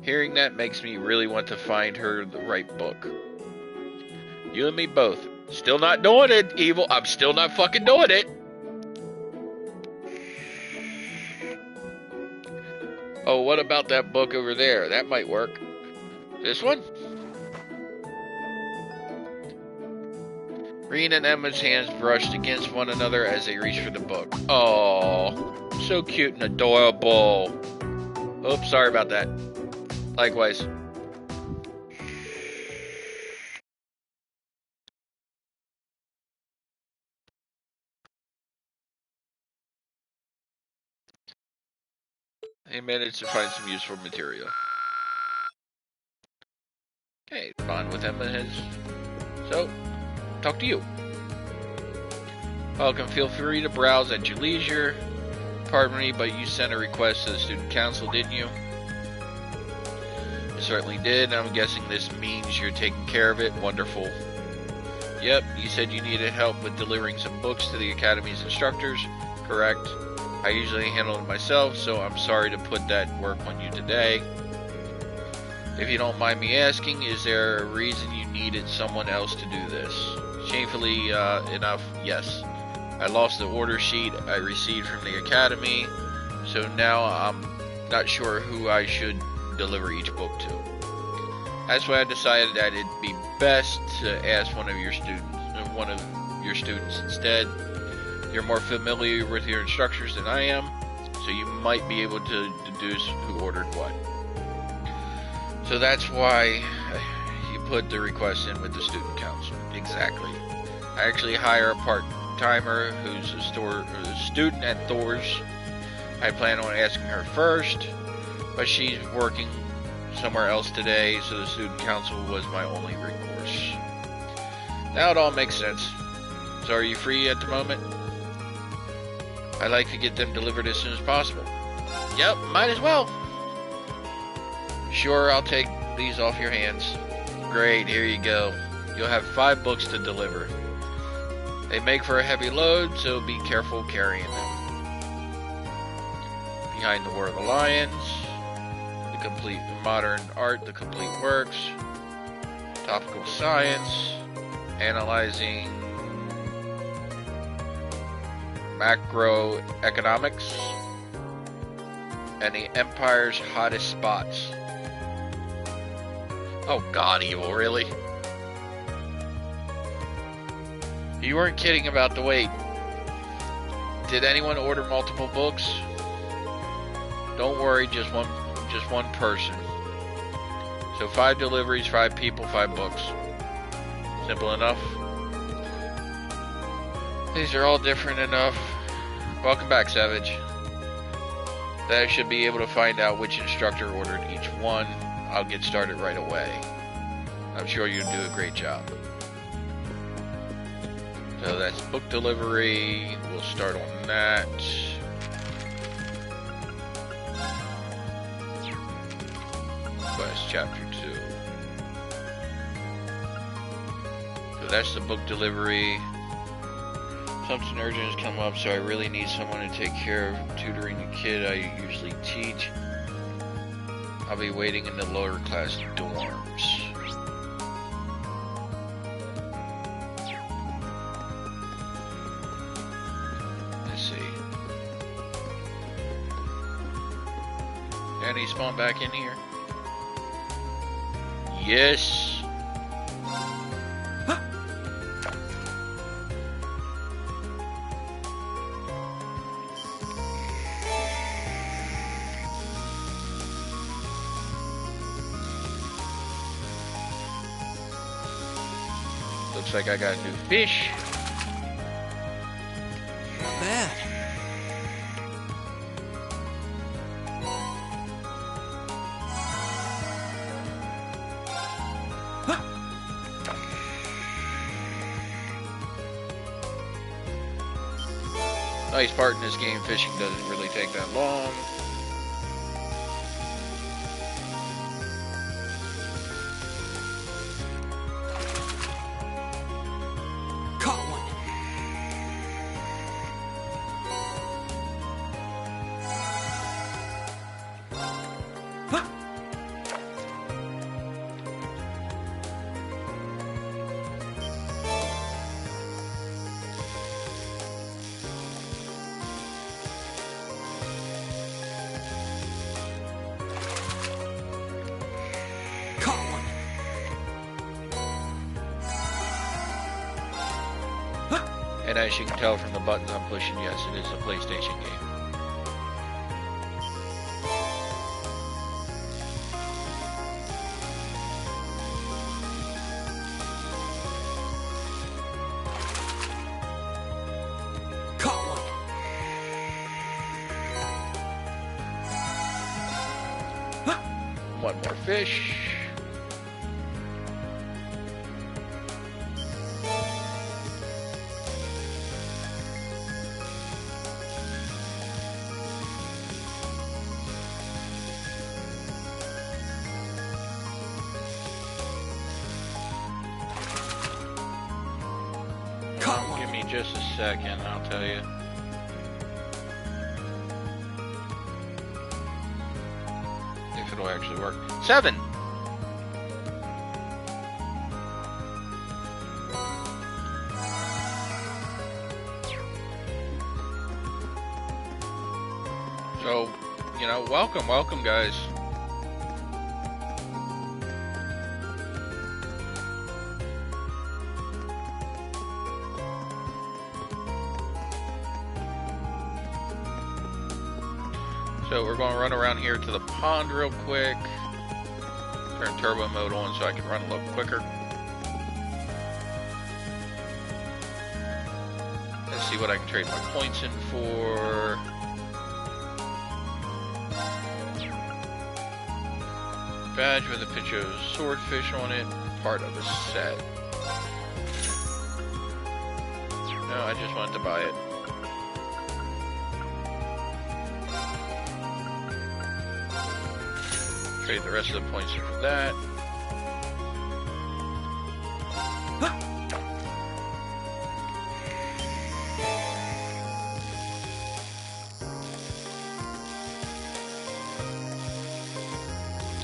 Hearing that makes me really want to find her the right book. You and me both. Still not doing it, Evil. I'm still not fucking doing it. Oh, what about that book over there? That might work. This one? Reen and Emma's hands brushed against one another as they reached for the book. Oh, so cute and adorable. Oops, sorry about that. Likewise. They managed to find some useful material. Okay, bond with Emma has. So, talk to you. Welcome, feel free to browse at your leisure. Pardon me, but you sent a request to the student council, didn't you? You certainly did. I'm guessing this means you're taking care of it. Wonderful. Yep, you said you needed help with delivering some books to the academy's instructors. Correct. I usually handle it myself, so I'm sorry to put that work on you today. If you don't mind me asking, is there a reason you needed someone else to do this? Shamefully enough, yes. I lost the order sheet I received from the academy, so now I'm not sure who I should deliver each book to. That's why I decided that it'd be best to ask one of your students instead. You're more familiar with your instructors than I am, so you might be able to deduce who ordered what. So that's why you put the request in with the student council. Exactly. I actually hire a part-timer who's a student at Thor's. I plan on asking her first, but she's working somewhere else today, so the student council was my only recourse. Now it all makes sense. So are you free at the moment? I'd like to get them delivered as soon as possible. Yep, might as well. Sure, I'll take these off your hands. Great, here you go. You'll have 5 books to deliver. They make for a heavy load, so be careful carrying them. Behind the War of the Lions, The Complete Modern Art, The Complete Works, Topical Science, Analyzing Macroeconomics, and The Empire's Hottest Spots. Oh god, Evil, really? You weren't kidding about the wait. Did anyone order multiple books? Don't worry, just one person. So 5 deliveries, 5 people, 5 books. Simple enough. These are all different enough. Welcome back, Savage. That I should be able to find out which instructor ordered each one. I'll get started right away. I'm sure you'll do a great job. So that's book delivery. We'll start on that. Quest chapter 2. So that's the book delivery. Something urgent has come up, so I really need someone to take care of tutoring the kid I usually teach. I'll be waiting in the lower class dorms. Let's see. Any spawn back in here? Yes. Looks like I got a new fish. Not bad. Nice part in this game, fishing doesn't really take that long. And as you can tell from the buttons I'm pushing, yes, it is a PlayStation game. One more fish. Give me just a second, I'll tell you. If it'll actually work. 7! So, you know, welcome guys. So we're going to run around here to the pond real quick. Turn turbo mode on so I can run a little quicker. Let's see what I can trade my points in for. Badge with a picture of swordfish on it. Part of a set. No, I just wanted to buy it. Trade the rest of the points for that.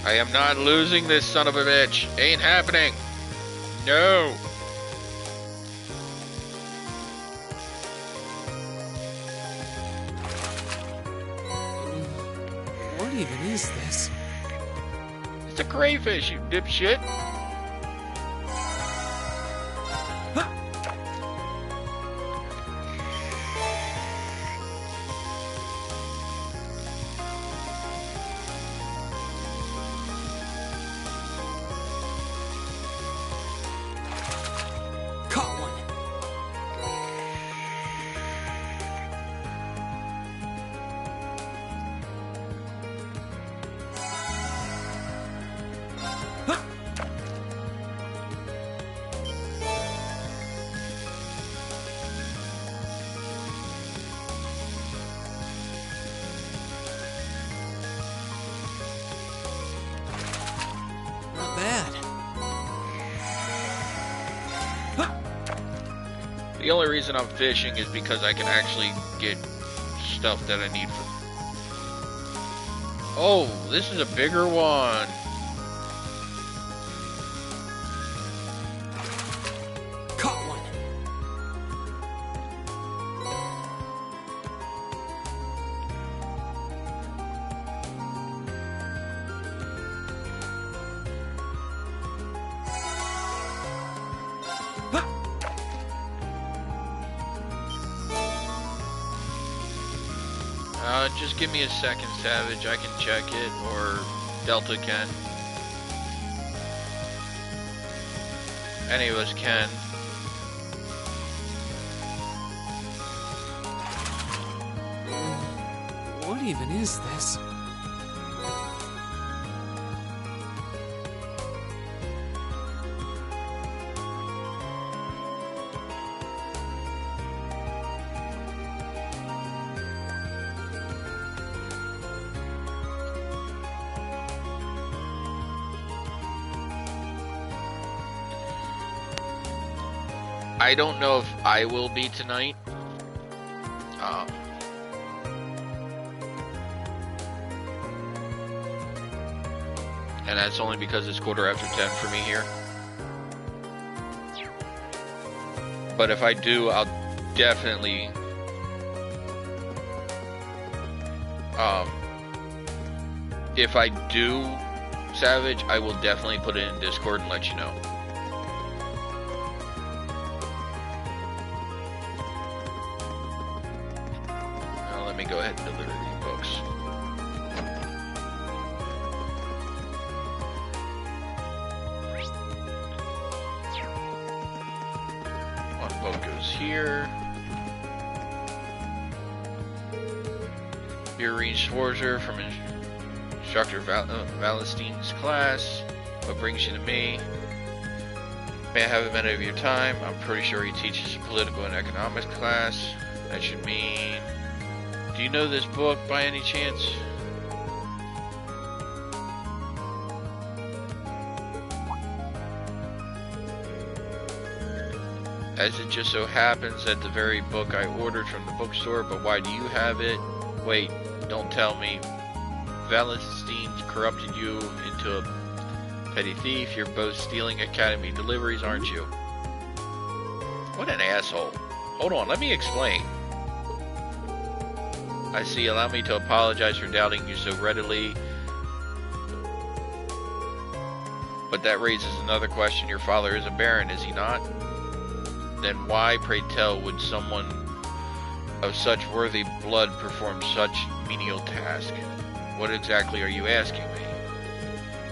I am not losing this son of a bitch. Ain't happening. No. What even is this? It's a crayfish, you dipshit. The only reason I'm fishing is because I can actually get stuff that I need for... Oh, this is a bigger one. Caught one. Just give me a second, Savage. I can check it, or Delta can. Any of us can. What even is this? I don't know if I will be tonight. And that's only because it's 10:15 for me here. But if I do, I'll definitely if I do, Savage, I will definitely put it in Discord and let you know. Let me go ahead and deliver these books. One book goes here. Irene Schwarzer from Instructor Valenstein's class. What brings you to me? May I have a minute of your time? I'm pretty sure he teaches a political and economics class. That should mean... Do you know this book by any chance? As it just so happens that the very book I ordered from the bookstore, but why do you have it? Wait, don't tell me. Valenstein's corrupted you into a petty thief. You're both stealing Academy deliveries, aren't you? What an asshole. Hold on, let me explain. I see, allow me to apologize for doubting you so readily. But that raises another question. Your father is a baron, is he not? Then why, pray tell, would someone of such worthy blood perform such menial task? What exactly are you asking me?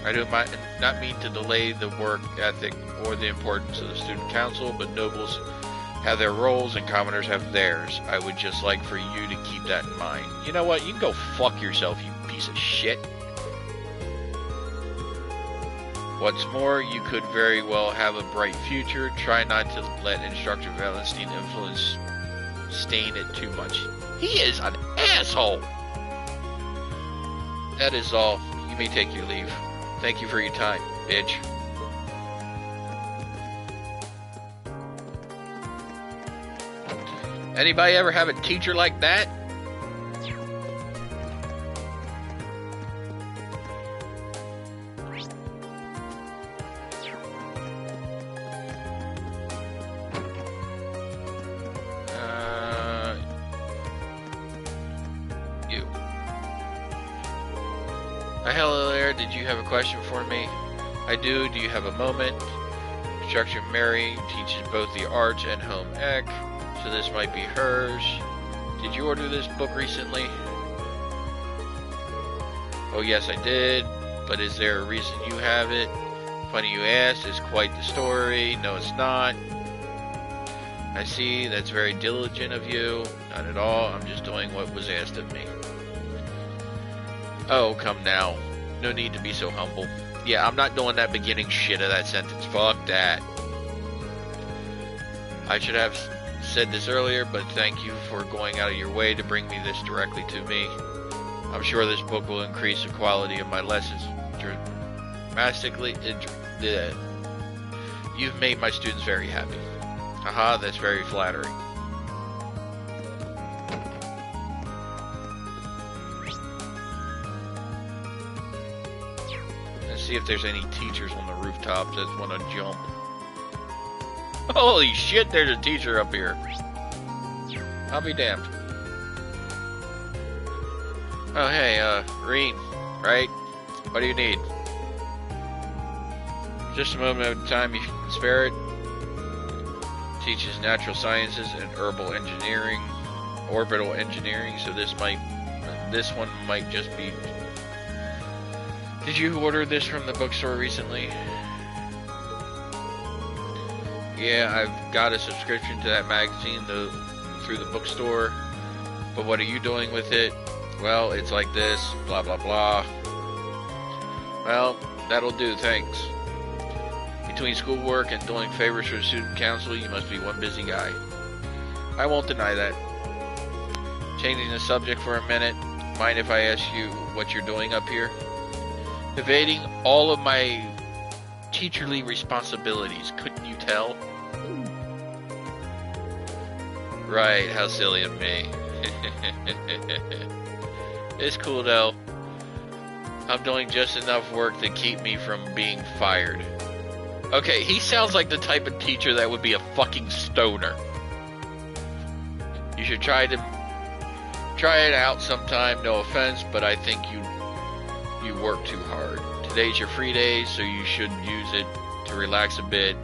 I do not mean to delay the work ethic or the importance of the student council, but nobles have their roles and commoners have theirs. I would just like for you to keep that in mind. You know what? You can go fuck yourself, you piece of shit. What's more, you could very well have a bright future. Try not to let Instructor Valenstein influence stain it too much. He is an asshole! That is all. You may take your leave. Thank you for your time, bitch. Anybody ever have a teacher like that? You. Hello there, did you have a question for me? I do. Do you have a moment? Instructor Mary teaches both the arts and home ec, so this might be hers. Did you order this book recently? Oh yes, I did. But is there a reason you have it? Funny you asked. It's quite the story. No, it's not. I see. That's very diligent of you. Not at all. I'm just doing what was asked of me. Oh, come now. No need to be so humble. Yeah, I'm not doing that beginning shit of that sentence. Fuck that. I should have said this earlier, but thank you for going out of your way to bring me this directly to me. I'm sure this book will increase the quality of my lessons drastically. You've made my students very happy. Haha, that's very flattering. Let's see if there's any teachers on the rooftops that want to jump. Holy shit, there's a teacher up here. I'll be damned. Oh, hey, Reen, right? What do you need? Just a moment of time, you can spare it. Teaches natural sciences and herbal engineering, orbital engineering, so this one might just be... Did you order this from the bookstore recently? Yeah, I've got a subscription to that magazine through the bookstore, but what are you doing with it? Well, it's like this, blah blah blah. Well, that'll do, thanks. Between schoolwork and doing favors for the student council, you must be one busy guy. I won't deny that. Changing the subject for a minute, mind if I ask you what you're doing up here? Evading all of my teacherly responsibilities, couldn't you tell? Right, how silly of me. It's cool though. I'm doing just enough work to keep me from being fired. Okay, he sounds like the type of teacher that would be a fucking stoner. You should try it out sometime, no offense, but I think you work too hard. Today's your free day, so you should use it to relax a bit.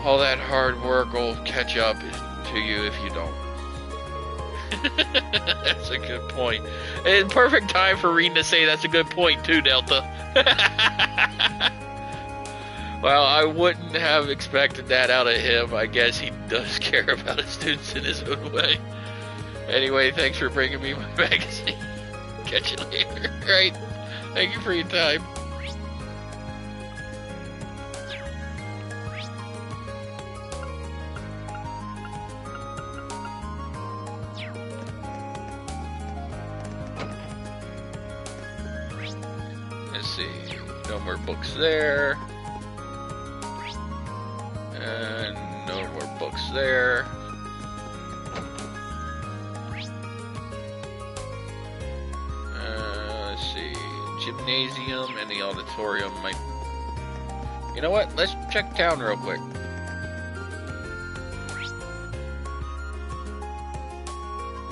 All that hard work will catch up to you if you don't. That's a good point. And perfect time for Reen to say that's a good point too, Delta. Well, I wouldn't have expected that out of him. I guess he does care about his students in his own way. Anyway, thanks for bringing me my magazine. Catch you later. Right. Thank you for your time. Let's see. No more books there. And no more books there. Let's see. Gymnasium and the auditorium might... You know what? Let's check town real quick.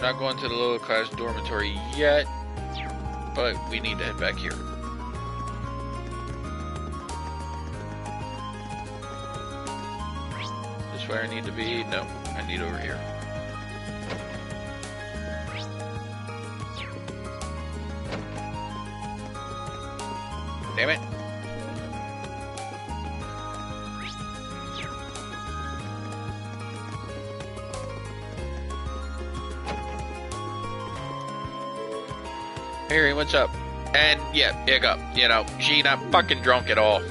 Not going to the lower class dormitory yet, but we need to head back here. This where I need to be? No, I need over here. Damn it. Harry, what's up? And yeah, hiccup. You know, she not fucking drunk at all.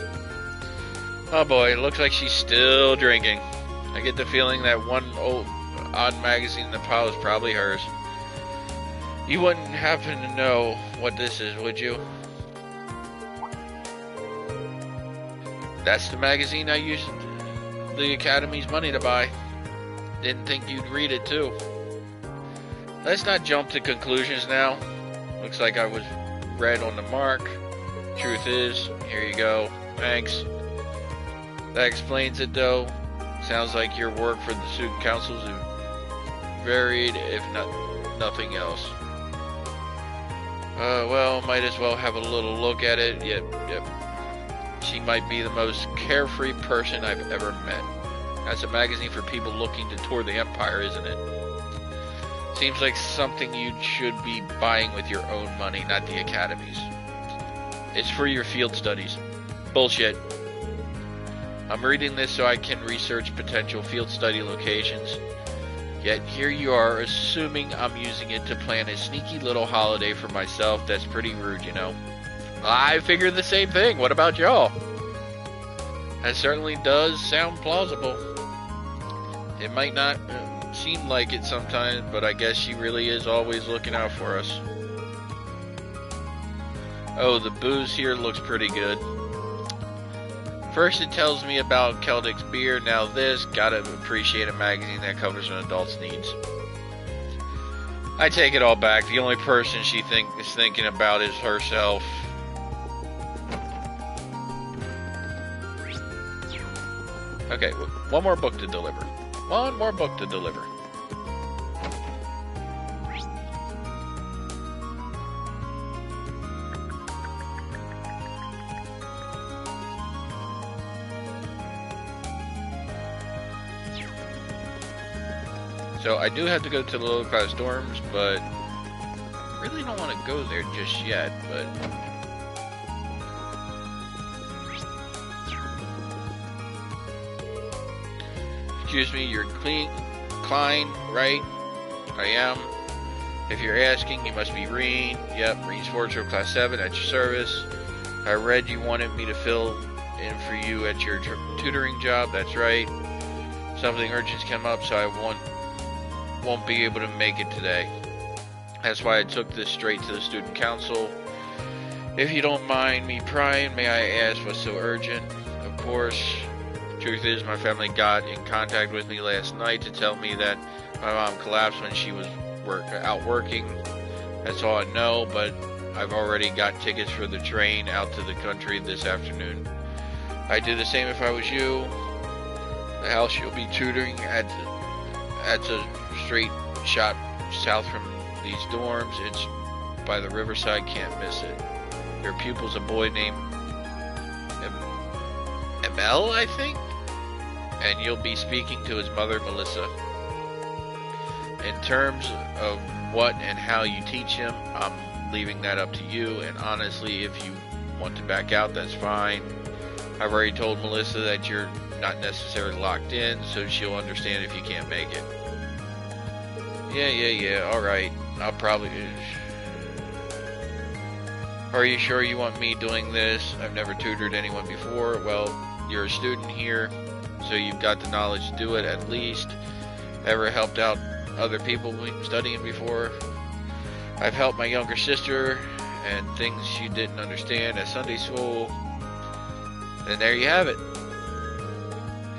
Oh boy, it looks like she's still drinking. I get the feeling that one old odd magazine in the pile is probably hers. You wouldn't happen to know what this is, would you? That's the magazine I used the Academy's money to buy. Didn't think you'd read it too. Let's not jump to conclusions now. Looks like I was right on the mark. Truth is, here you go. Thanks. That explains it though. Sounds like your work for the student councils is varied, if not nothing else. Well, might as well have a little look at it. Yep. She might be the most carefree person I've ever met. That's a magazine for people looking to tour the Empire, isn't it? Seems like something you should be buying with your own money, not the Academy's. It's for your field studies. Bullshit. I'm reading this so I can research potential field study locations. Yet here you are, assuming I'm using it to plan a sneaky little holiday for myself. That's pretty rude, you know. I figured the same thing. What about y'all? That certainly does sound plausible. It might not seem like it sometimes, but I guess she really is always looking out for us. Oh, the booze here looks pretty good. First it tells me about Celtic's beer, now this. Gotta appreciate a magazine that covers an adult's needs. I take it all back. The only person she is thinking about is herself. Okay, one more book to deliver. One more book to deliver. So I do have to go to the lower class dorms, but really don't want to go there just yet, but excuse me, you're Klein, right? I am. If you're asking, you must be Reen. Yep, Reen Sportsroom Class 7 at your service. I read you wanted me to fill in for you at your tutoring job. That's right. Something urgent came up, so I won't be able to make it today. That's why I took this straight to the student council. If you don't mind me prying, may I ask what's so urgent? Of course. Truth is, my family got in contact with me last night to tell me that my mom collapsed when she was out working. That's all I know, but I've already got tickets for the train out to the country this afternoon. I'd do the same if I was you. The house you'll be tutoring at a straight shot south from these dorms. It's by the riverside, can't miss it. Your pupil's a boy named ML, I think? And you'll be speaking to his mother, Melissa. In terms of what and how you teach him, I'm leaving that up to you, and honestly, if you want to back out, that's fine. I've already told Melissa that you're not necessarily locked in, so she'll understand if you can't make it. Yeah, alright. I'll probably... Are you sure you want me doing this? I've never tutored anyone before. Well, you're a student here, so you've got the knowledge to do it at least. Ever helped out other people studying before? I've helped my younger sister and things she didn't understand at Sunday school. And there you have it.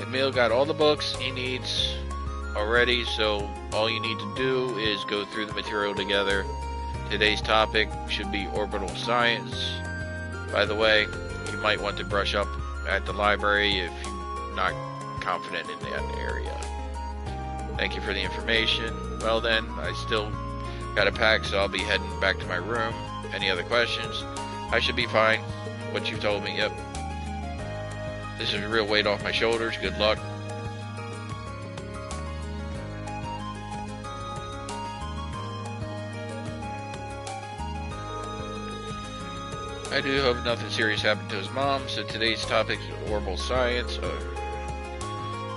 Emil got all the books he needs already, so all you need to do is go through the material together. Today's topic should be orbital science. By the way, you might want to brush up at the library if you're not confident in that area. Thank you for the information. Well then, I still got a pack, so I'll be heading back to my room. Any other questions? I should be fine. What you told me, yep. This is a real weight off my shoulders. Good luck. I do hope nothing serious happened to his mom. So today's topic is orbital science.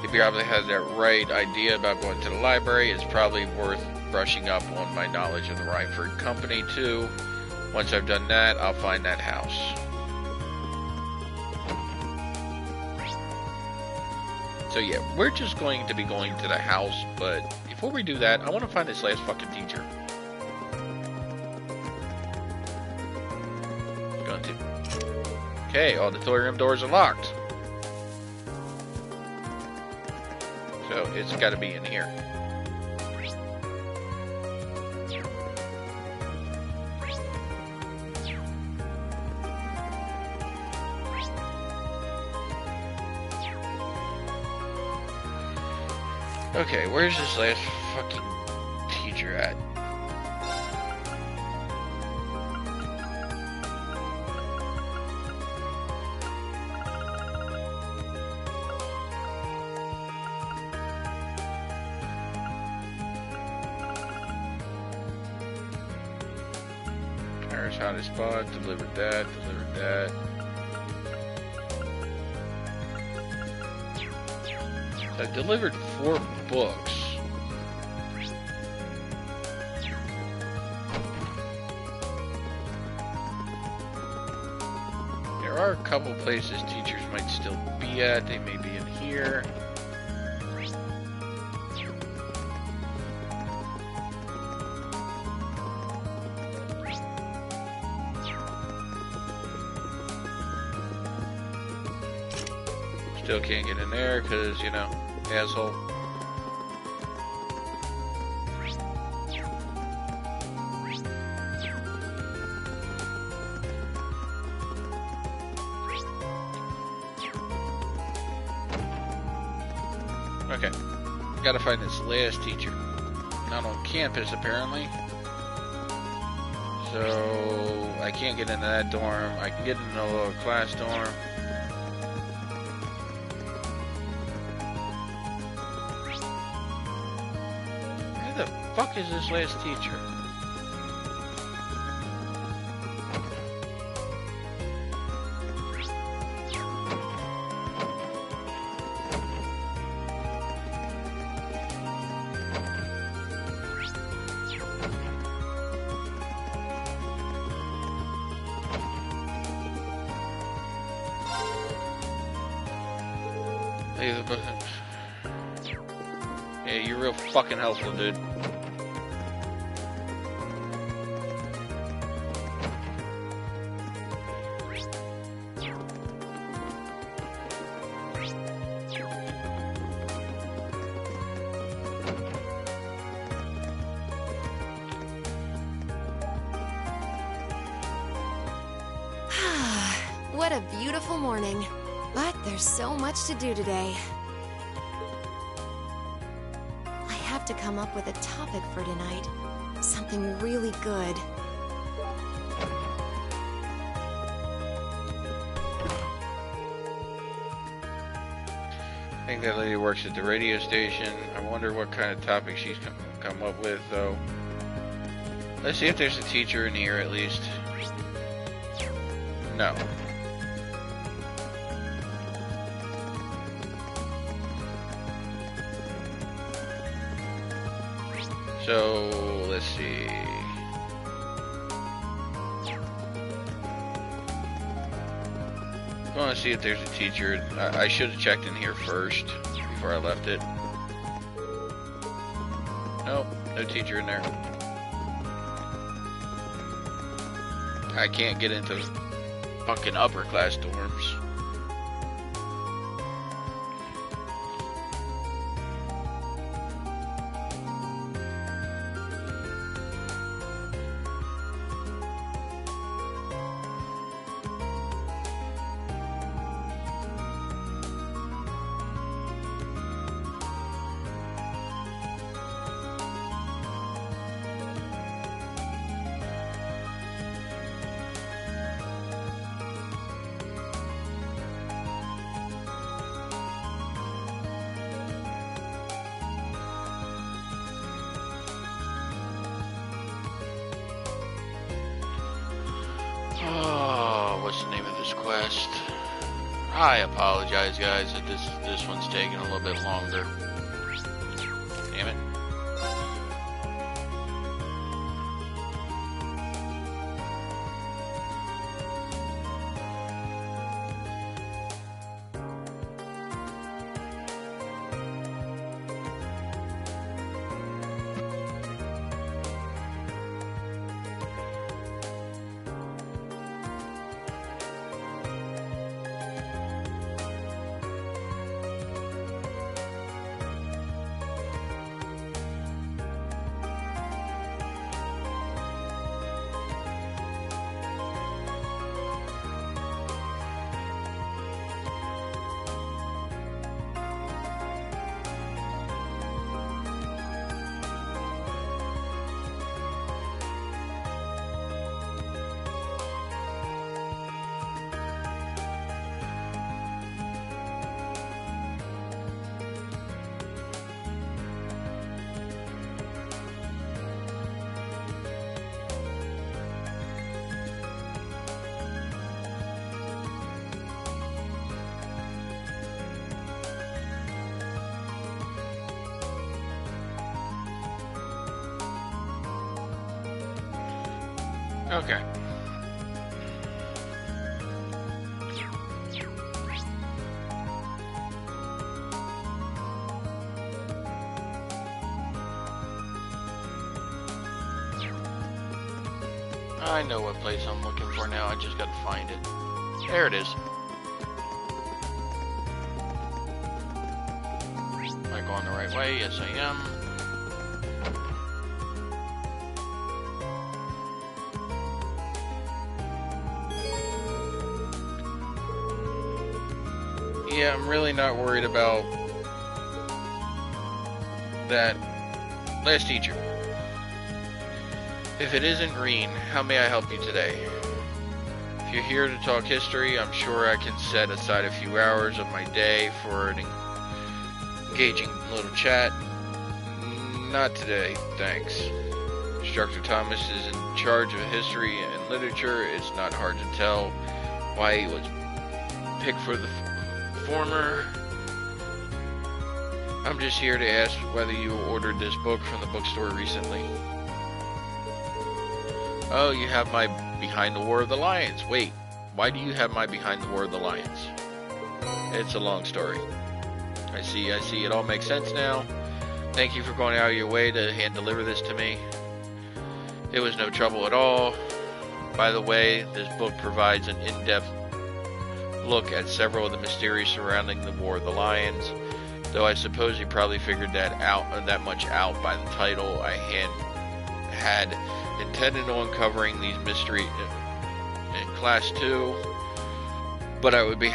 If you probably has that right idea about going to the library, it's probably worth brushing up on my knowledge of the Rhineford Company too. Once I've done that, I'll find that house. So yeah, we're just going to be going to the house, but before we do that, I want to find this last fucking teacher. Going to. Okay, auditorium doors are locked. So it's got to be in here. Okay, where's this last fucking teacher at? Paris hottest spot, delivered that, delivered that. I delivered 4 books. There are a couple places teachers might still be at. They may be in here. Still can't get in there because, you know, asshole. Okay, gotta find this last teacher. Not on campus, apparently. So, I can't get into that dorm. I can get into the little class dorm. Where the fuck is this last teacher? Yeah, you're real fucking helpful, dude. What a beautiful morning. But there's so much to do today. I have to come up with a topic for tonight. Something really good. I think that lady works at the radio station. I wonder what kind of topic she's come up with, though. Let's see if there's a teacher in here, at least. No. So, let's see. I want to see if there's a teacher. I should have checked in here first before I left it. Nope, no teacher in there. I can't get into fucking upper class dorms. Oh, what's the name of this quest? I apologize, guys, that this one's taking a little bit longer. Damn it. Okay. I know what place I'm looking for now, I just gotta find it. There it is. going the right way. Yes, I am. Yeah, I'm really not worried about that last teacher. If it isn't Green, how may I help you today? If you're here to talk history, I'm sure I can set aside a few hours of my day for an engaging little chat. Not today, thanks. Instructor Thomas is in charge of history and literature. It's not hard to tell why he was picked for the former. I'm just here to ask whether you ordered this book from the bookstore recently. Oh, you have my Behind the War of the Lions. Wait, why do you have my Behind the War of the Lions? It's a long story. I see, it all makes sense now. Thank you for going out of your way to hand deliver this to me. It was no trouble at all. By the way, this book provides an in-depth look at several of the mysteries surrounding the War of the Lions, though I suppose you probably figured that much out by the title. I had intended on covering these mysteries in Class 2, but I would be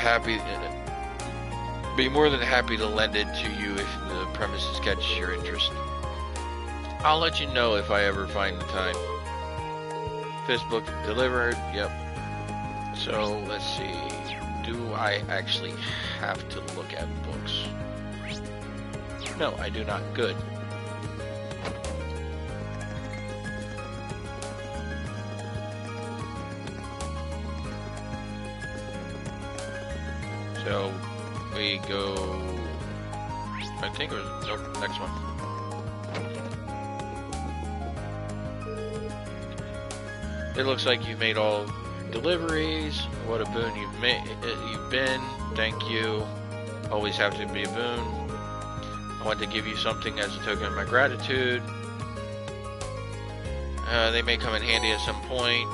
more than happy to lend it to you if the premises catches your interest. I'll let you know if I ever find the time. This book delivered, yep. So, let's see. Do I actually have to look at books? No, I do not. Good. So, we go... I think it was... Nope, next one. It looks like you've made all deliveries. What a boon you've been. Thank you. Always have to be a boon. I want to give you something as a token of my gratitude. They may come in handy at some point.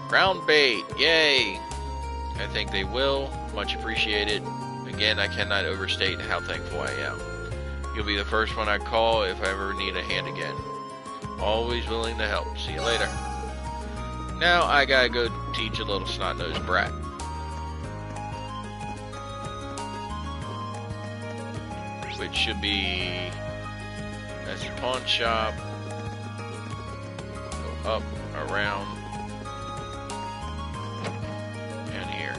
Ground bait, yay! I think they will. Much appreciated. Again, I cannot overstate how thankful I am. You'll be the first one I call if I ever need a hand again. Always willing to help. See you later. Now I gotta go teach a little snot-nosed brat. Which should be... That's the pawn shop. Go up, around, and here.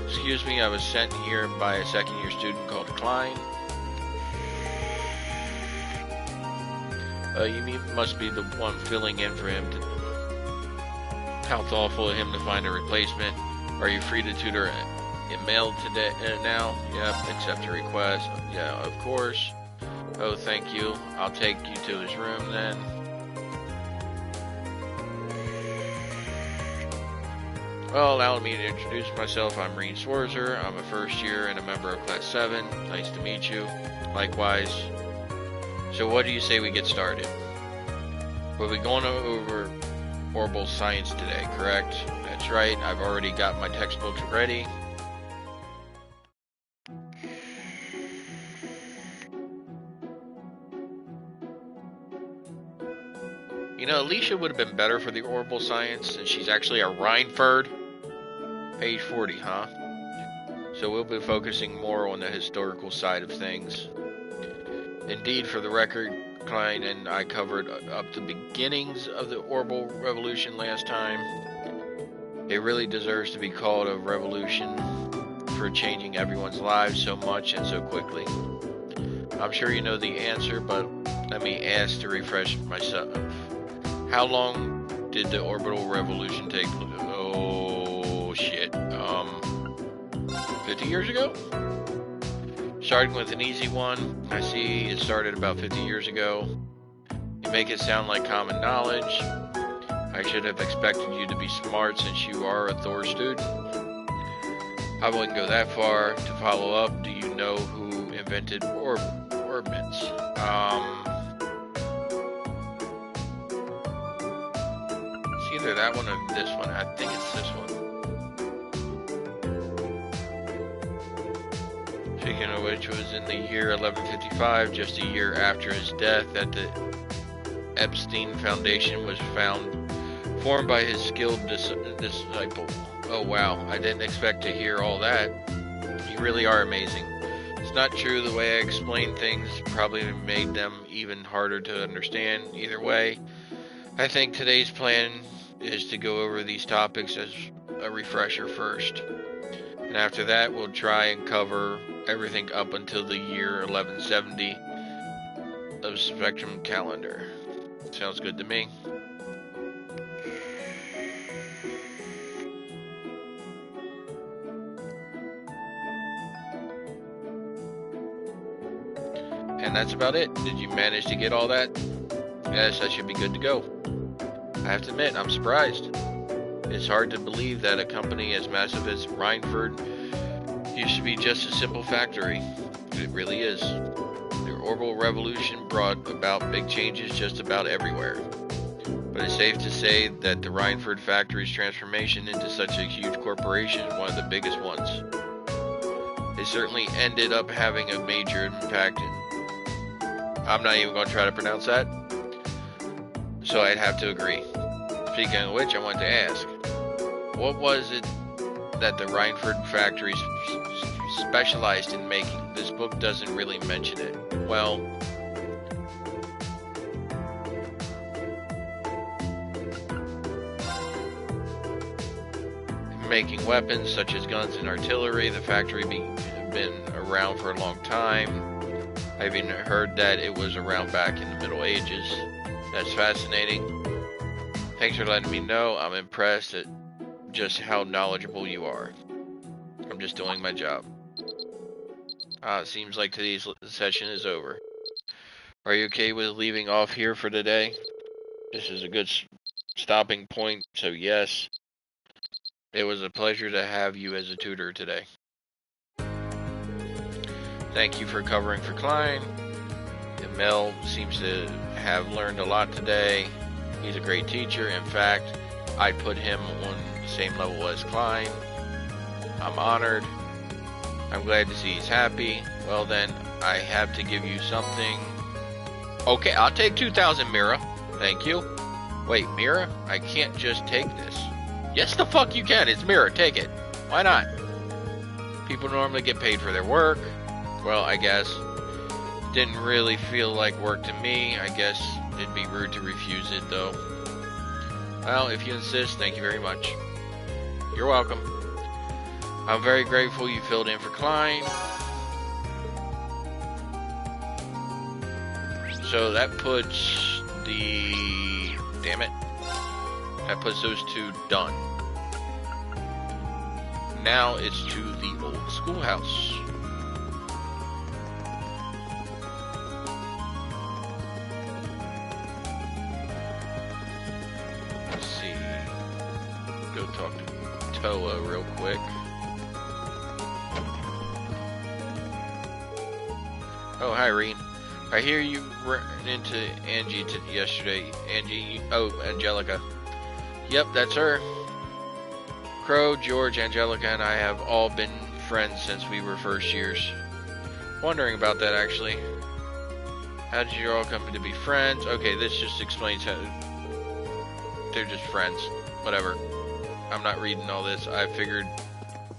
Excuse me, I was sent here by a second-year student called Klein. You must be the one filling in for him. How thoughtful of him to find a replacement. Are you free to tutor in mail today? Now? Yep, accept your request. Yeah, of course. Oh, thank you. I'll take you to his room then. Well, allow me to introduce myself. I'm Rean Swarzer. I'm a first year and a member of Class 7. Nice to meet you. Likewise. So what do you say we get started? We'll be going over Orbital Science today, correct? That's right, I've already got my textbooks ready. You know, Alicia would have been better for the Orbital Science since she's actually a Rhineford. Page 40, huh? So we'll be focusing more on the historical side of things. Indeed, for the record, Klein and I covered up the beginnings of the Orbital Revolution last time. It really deserves to be called a revolution for changing everyone's lives so much and so quickly. I'm sure you know the answer, but let me ask to refresh myself. How long did the Orbital Revolution take? Oh, shit. 50 years ago? Starting with an easy one, I see it started about 50 years ago. You make it sound like common knowledge. I should have expected you to be smart since you are a Thor student. I wouldn't go that far. To follow up, do you know who invented orbits? It's either that one or this one. I think it's this one. Speaking of which, was in the year 1155, just a year after his death, that the Epstein Foundation was formed by his skilled disciple. Oh wow, I didn't expect to hear all that. You really are amazing. It's not true, the way I explained things probably made them even harder to understand. Either way, I think today's plan is to go over these topics as a refresher first. And after that, we'll try and cover everything up until the year 1170 of Spectrum calendar. Sounds good to me. And that's about it. Did you manage to get all that? Yes, I should be good to go. I have to admit, I'm surprised. It's hard to believe that a company as massive as Rhineford used to be just a simple factory. It really is. The orbital revolution brought about big changes just about everywhere. But it's safe to say that the Rhineford factory's transformation into such a huge corporation is one of the biggest ones. It certainly ended up having a major impact in... I'm not even going to try to pronounce that. So I'd have to agree. Speaking of which, I wanted to ask, what was it that the Rhineford factory specialized in making? This book doesn't really mention it. Well, making weapons such as guns and artillery. The factory been around for a long time. I've even heard that it was around back in the Middle Ages. That's fascinating. Thanks for letting me know. I'm impressed at just how knowledgeable you are. I'm just doing my job. It seems like today's session is over. Are you okay with leaving off here for today? This is a good stopping point, so yes. It was a pleasure to have you as a tutor today. Thank you for covering for Klein. Mel seems to have learned a lot today. He's a great teacher. In fact, I'd put him on the same level as Klein. I'm honored. I'm glad to see he's happy. Well then, I have to give you something. Okay, I'll take 2,000 Mira. Thank you. Wait, Mira? I can't just take this. Yes, the fuck you can. It's Mira. Take it. Why not? People normally get paid for their work. Well, I guess. Didn't really feel like work to me. I guess it'd be rude to refuse it, though. Well, if you insist, thank you very much. You're welcome. I'm very grateful you filled in for Klein. So that puts the... Damn it. That puts those two done. Now it's to the old schoolhouse. Let's see. Go talk to Toa real quick. Oh, hi, Reen. I hear you ran into Angie yesterday. Angie, oh, Angelica. Yep, that's her. Crow, George, Angelica, and I have all been friends since we were first years. Wondering about that, actually. How did you all come to be friends? Okay, this just explains how they're just friends. Whatever. I'm not reading all this. I figured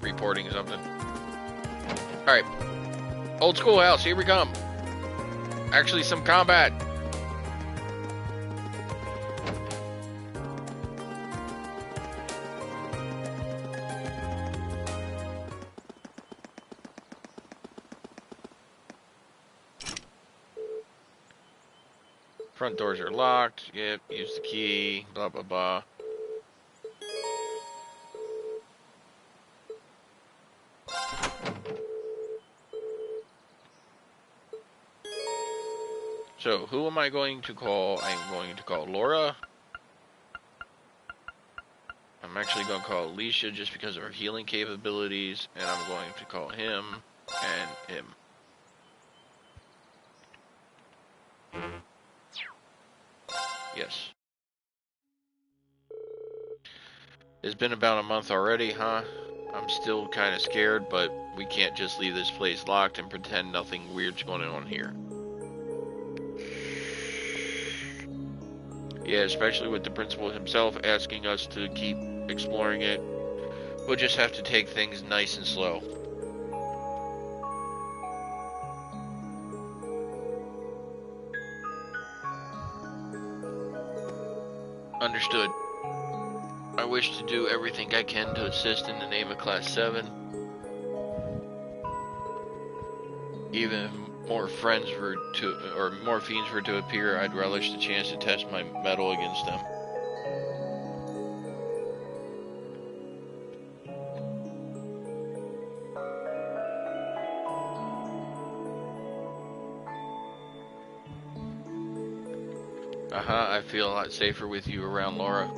reporting something. Alright. Old schoolhouse, here we come. Actually, some combat. Front doors are locked. Yep, use the key. Blah, blah, blah. So, who am I going to call? I'm going to call Laura. I'm actually going to call Alicia just because of her healing capabilities. And I'm going to call him and him. Yes. It's been about a month already, huh? I'm still kind of scared, but we can't just leave this place locked and pretend nothing weird's going on here. Yeah, especially with the principal himself asking us to keep exploring it. We'll just have to take things nice and slow. Understood. I wish to do everything I can to assist in the name of Class 7. Even if more fiends were to appear, I'd relish the chance to test my mettle against them. I feel a lot safer with you around, Laura.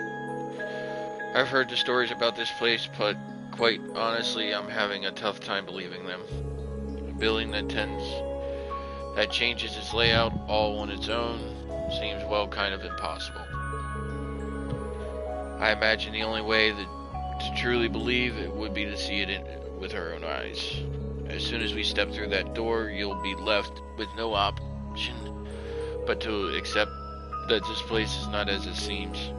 I've heard the stories about this place, but quite honestly, I'm having a tough time believing them. A building that changes its layout all on its own seems, well, kind of impossible. I imagine the only way to truly believe it would be to see it with our own eyes. As soon as we step through that door, you'll be left with no option but to accept that this place is not as it seems.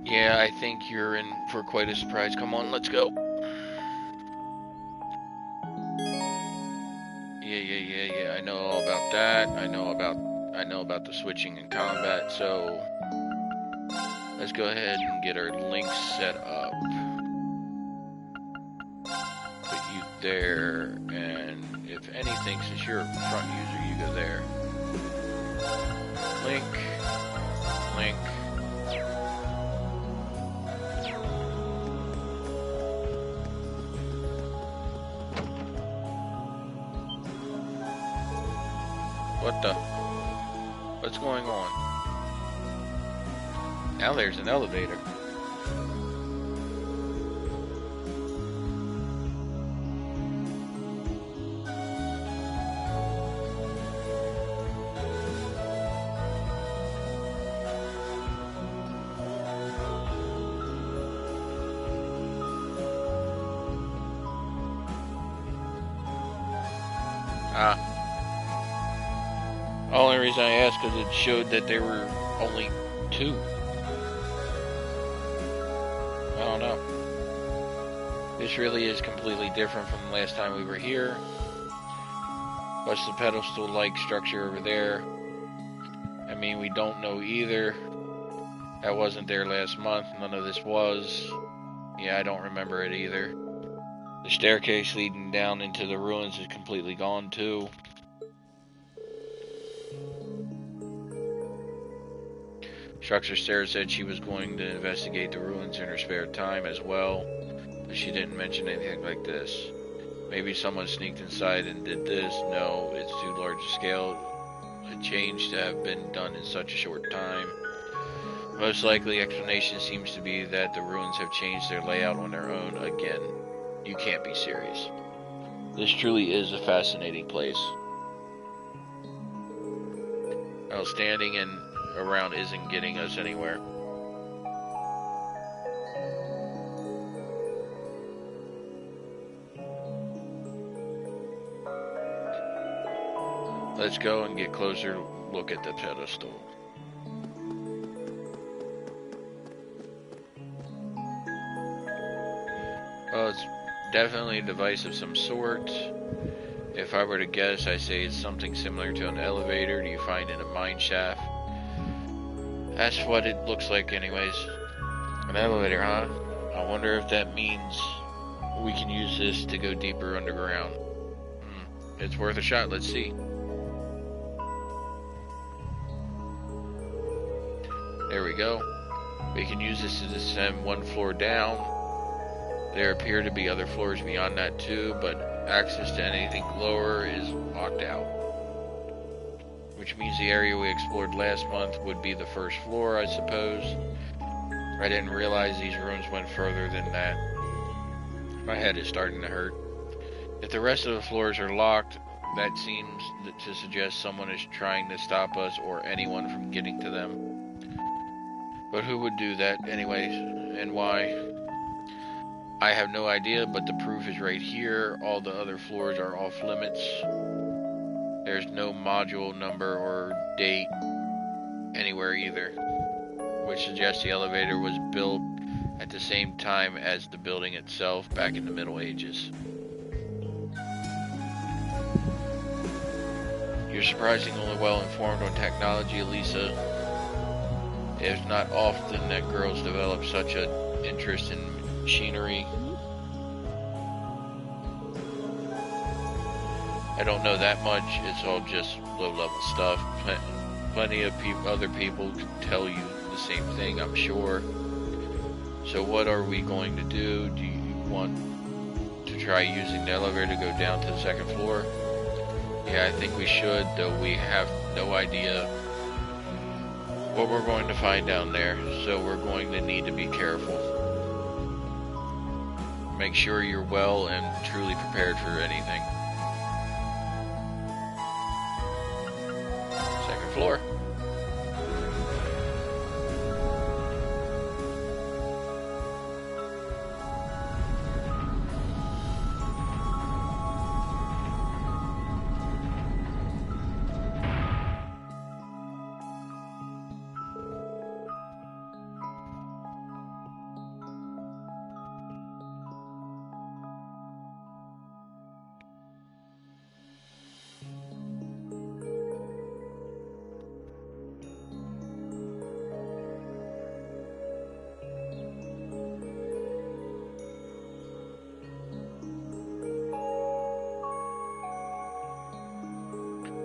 Yeah, I think you're in for quite a surprise. Come on, let's go. Yeah. I know all about that. I know about the switching in combat. So let's go ahead and get our links set up. Put you there, and if Annie thinks it's your front user, you go there. Link. What's going on? Now there's an elevator. Only reason I asked because it showed that there were only 2. I don't know. This really is completely different from the last time we were here. What's the pedestal-like structure over there? I mean, we don't know either. That wasn't there last month. None of this was. Yeah, I don't remember it either. The staircase leading down into the ruins is completely gone too. Instructor Sarah said she was going to investigate the ruins in her spare time as well, but she didn't mention anything like this. Maybe someone sneaked inside and did this. No, it's too large a scale, a change to have been done in such a short time. The most likely explanation seems to be that the ruins have changed their layout on their own again. You can't be serious. This truly is a fascinating place. Well, standing around isn't getting us anywhere. Let's go and get closer look at the pedestal. Well, it's definitely a device of some sort. If I were to guess, I say it's something similar to an elevator you find in a mine shaft. That's what it looks like anyways. An elevator, huh? I wonder if that means we can use this to go deeper underground. It's worth a shot, let's see. There we go. We can use this to descend one floor down. There appear to be other floors beyond that too, but Access to anything lower is locked out. Which means the area we explored last month would be the first floor, I suppose. I didn't realize these rooms went further than that. My head is starting to hurt. If the rest of the floors are locked, that seems to suggest someone is trying to stop us or anyone from getting to them. But who would do that anyways, and why? I have no idea, but the proof is right here. All the other floors are off limits. There's no module number or date anywhere either, which suggests the elevator was built at the same time as the building itself back in the Middle Ages. You're surprisingly well informed on technology, Elisa. It's not often that girls develop such an interest in machinery. I don't know that much. It's all just low-level stuff. Plenty of other people can tell you the same thing, I'm sure. So what are we going to do? Do you want to try using the elevator to go down to the second floor? Yeah, I think we should, though we have no idea what we're going to find down there, so we're going to need to be careful. Make sure you're well and truly prepared for anything. Second floor.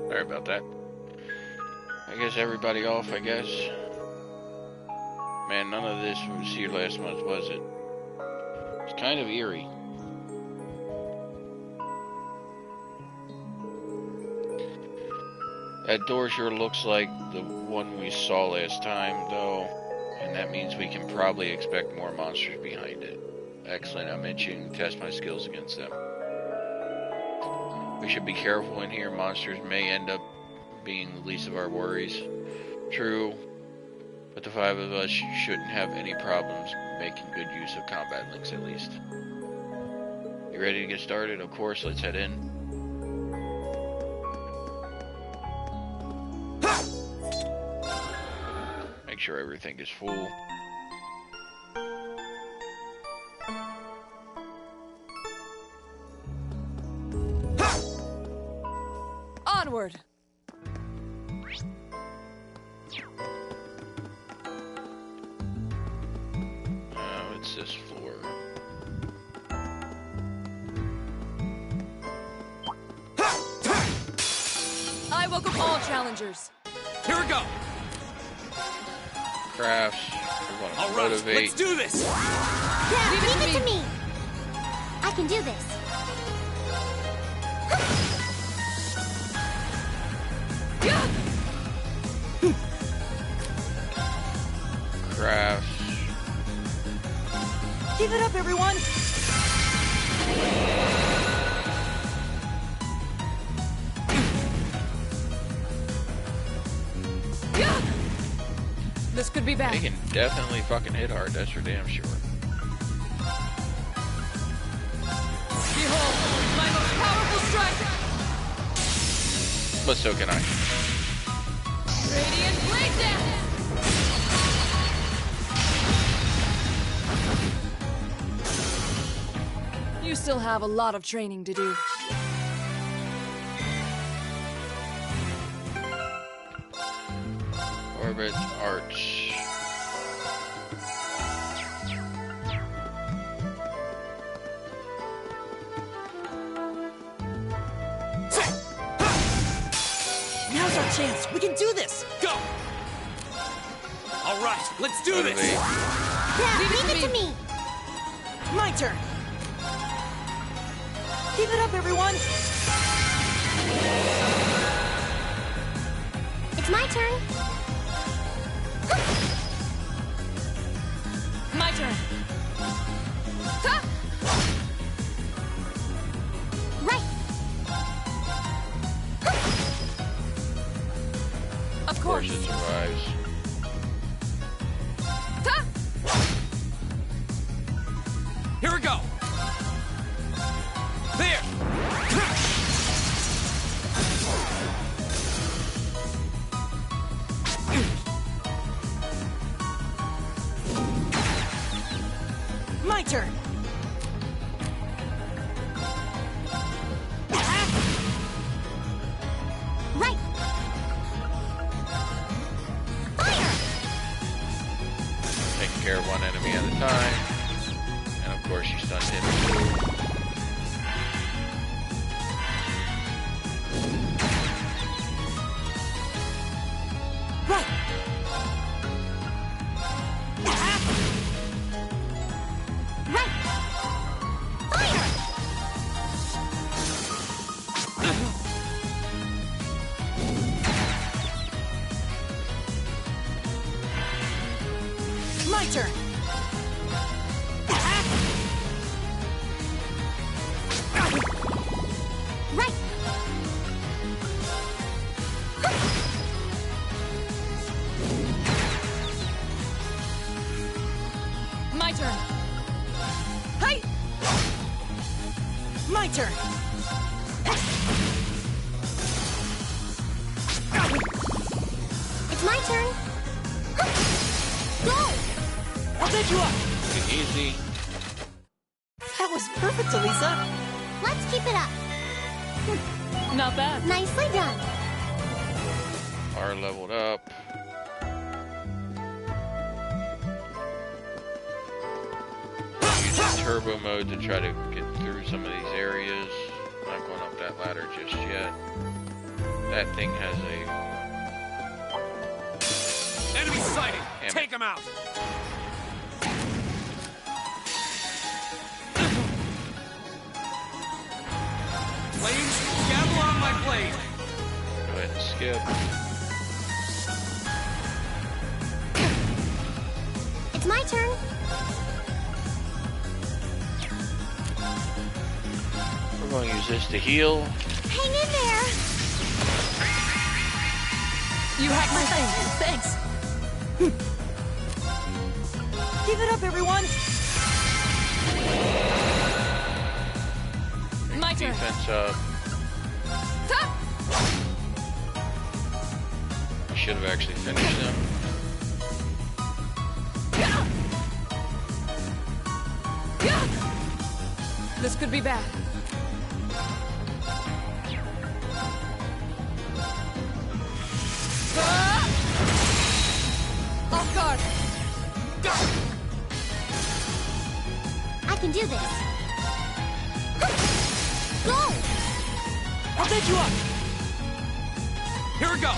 Sorry about that. I guess everybody off, I guess. Man, none of this was here last month, was it? It's kind of eerie. That door sure looks like the one we saw last time, though, and that means we can probably expect more monsters behind it. Excellent, I'm itching to test my skills against them. We should be careful in here. Monsters may end up being the least of our worries. True, but the five of us shouldn't have any problems making good use of combat links at least. You ready to get started? Of course, let's head in. Make sure everything is full. Onward! It's this floor. I welcome all challengers. Here we go! Crafts. We're gonna motivate. Let's do this! Yeah, leave it to me! I can do this. Crafts. Give it up, everyone! This could be bad. They can definitely fucking hit hard, that's for damn sure. Behold, my most powerful strike! But so can I. Radiant Blade Dance! You still have a lot of training to do. Orbit Arch. Now's our chance. We can do this. Go! All right, let's do this. Yeah, leave it to me. My turn. Keep it up, everyone! It's my turn. My turn. Ha! Right. Of course it survives. Ha! Here we go. There. My turn. Right. Fire. Taking care of one enemy at a time. And of course you stunned him. Right. Right. Fire. My turn. Right. My turn. Hey! My turn. It's my turn. Go. I'll take you up. Take it easy. That was perfect, Elisa. Let's keep it up. Not bad. Nicely done. R leveled up. Using turbo mode to try to get through some of these areas. Not going up that ladder just yet. That thing has a... Enemy sighted! Damn it. Take him out! Flames, gather on my blade! Go ahead and skip. It's my turn. We're going to use this to heal. Hang in there. You have my thing. Thanks. Keep it up, everyone. My turn. Defense up. Ha! I should have actually finished them. This could be bad. Off guard. I can do this. Go. I'll take you up. Here we go!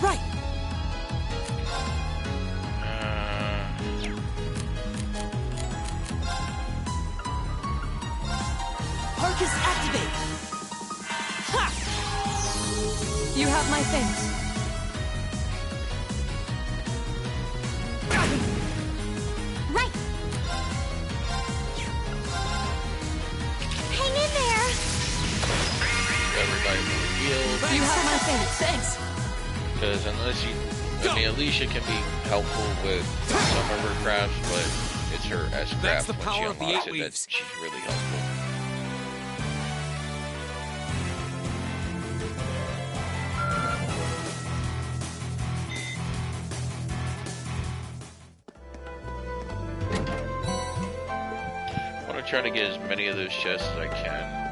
Right. Arcus activate. Ha! You have my things. Right. Hang in there. Everybody will heal. You have my things. Thanks. Because unless you... I mean, Alicia can be helpful with some of her crafts, but it's her S-craft That's the when power she of the unlocks eight it that weaves. she's really helpful. I want to try to get as many of those chests as I can.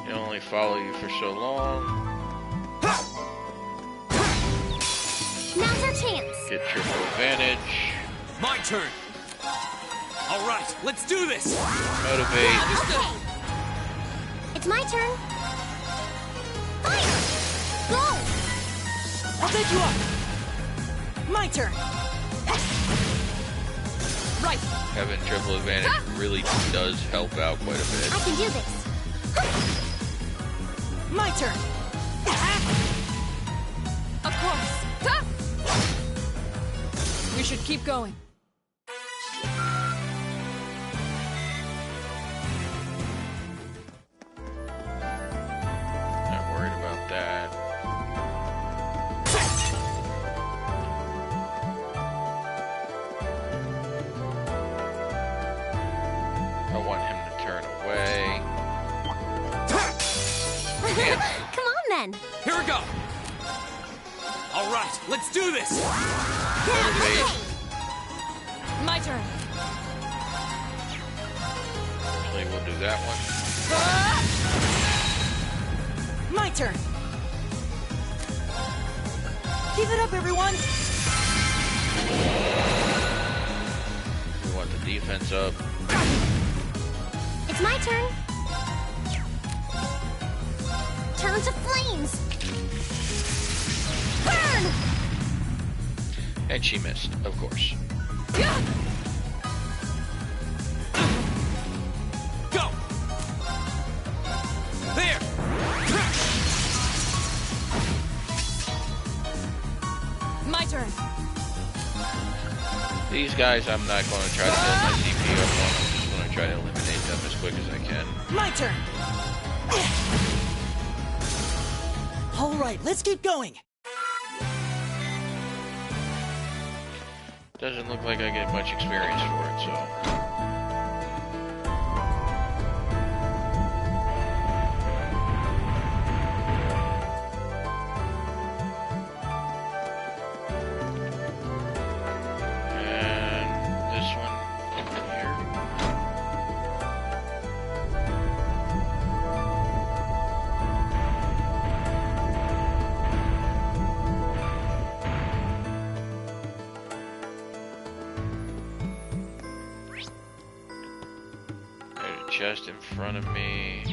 They only follow you for so long. Get triple advantage. My turn. All right, let's do this. Motivate. It's my turn. Fire! Go! I'll take you up. My turn. Right. Having triple advantage really does help out quite a bit. I can do this. My turn. Of course. We should keep going. Not worried about that. I want him to turn away. Come on then. Here we go. All right, let's do this. Motivate. My turn. Actually, we'll do that one. My turn. Give it up, everyone. We want the defense up. It's my turn. Turn to flames. Burn! And she missed, of course. Go. There. My turn. These guys, I'm not going to try to build my CP up on. I'm just going to try to eliminate them as quick as I can. My turn. All right, let's keep going. Doesn't look like I get much experience for it, so. And this one here. Chest in front of me.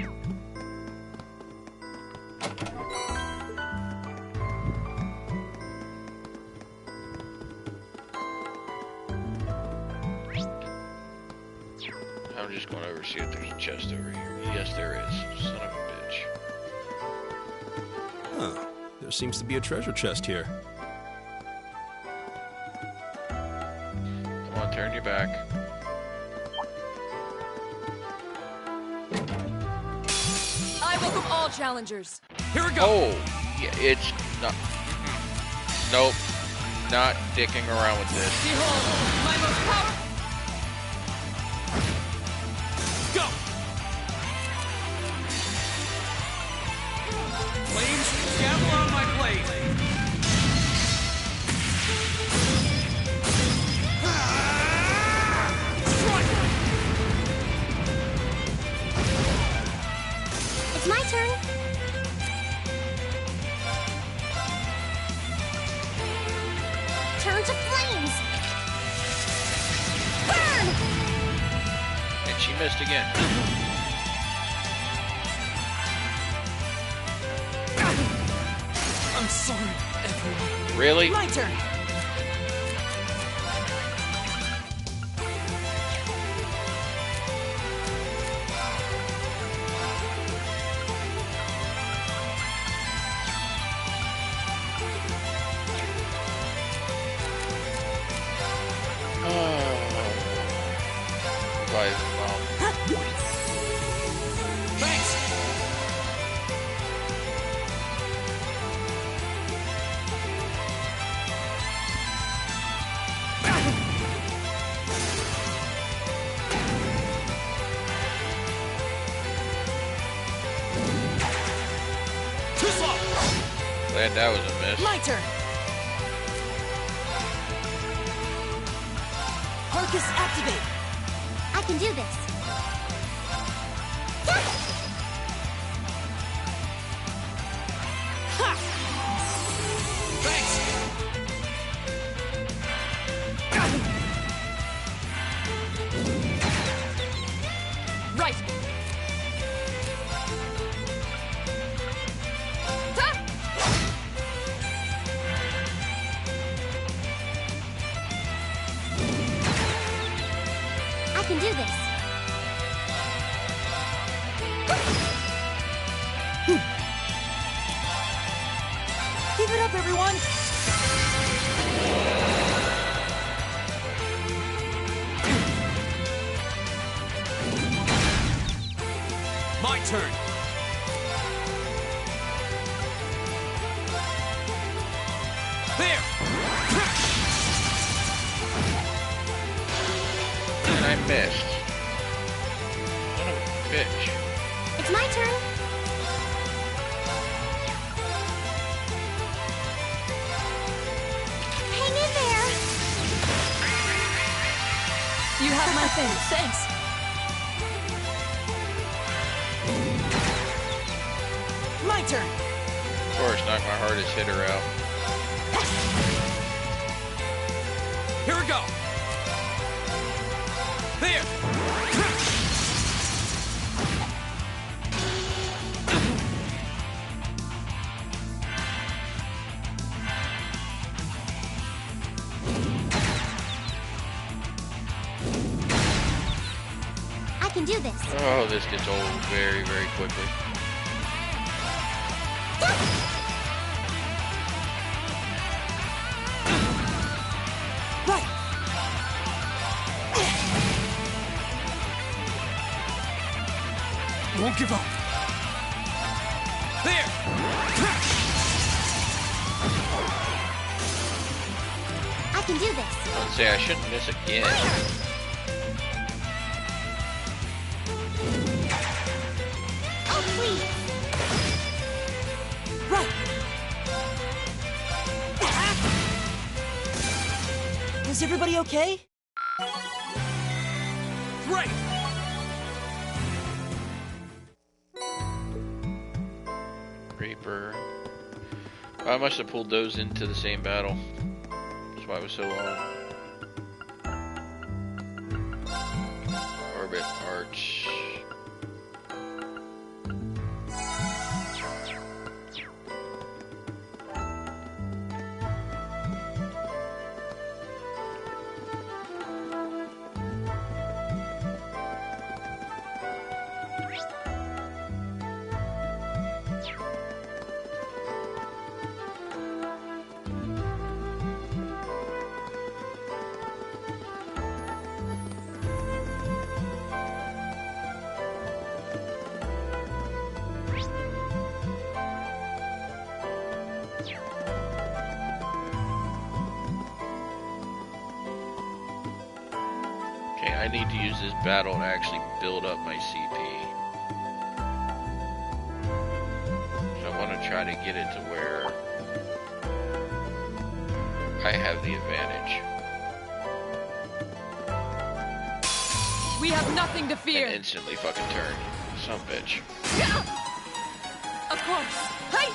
I'm just going over to see if there's a chest over here. Yes, there is. Son of a bitch. Huh. There seems to be a treasure chest here. Come on, turn your back. I welcome all challengers. Here we go. Oh, yeah, it's not. Nope. Not dicking around with this. Behold, my most powerful. Go. Flames, gavel on my blade. It's my turn. Turn to flames. Burn! And she missed again. I'm sorry, everyone. Really? My turn. Thanks. Too slow. Glad that was a miss. My turn. Arcus activate. I can do this. Thanks. can do this. Keep it up, everyone! My turn. There. And I missed. Son of a bitch. It's my turn. Hang in there. You have my thanks. Thanks. My turn. Of course, knock my hardest hitter out. Here we go. There. I can do this. Oh, this gets old very, very quickly. Right. Won't give up. There. I can do this. Let's say I shouldn't miss again. Oh, please. Right. Is everybody okay? Great. Reaper. I must have pulled those into the same battle. That's why it was so long. Orbit Arch. Okay, I need to use this battle to actually build up my CP. So I want to try to get it to where I have the advantage. We have nothing to fear. And instantly fucking turn. Son of a bitch. Of course. Hey!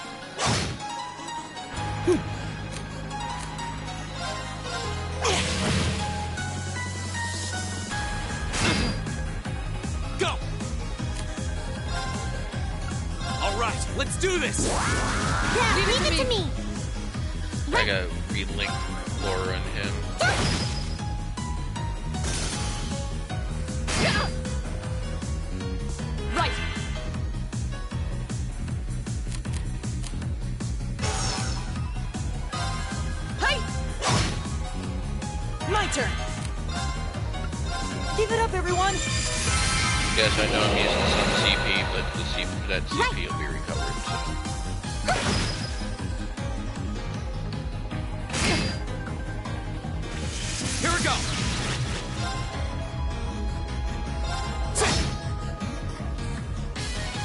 Go. All right, let's do this. Yeah, leave it to me. I gotta relink Laura and him. Right. Hey! My turn. Keep it up, everyone. Yes, I know I'm using some CP, but that CP will be recovered. Here we go.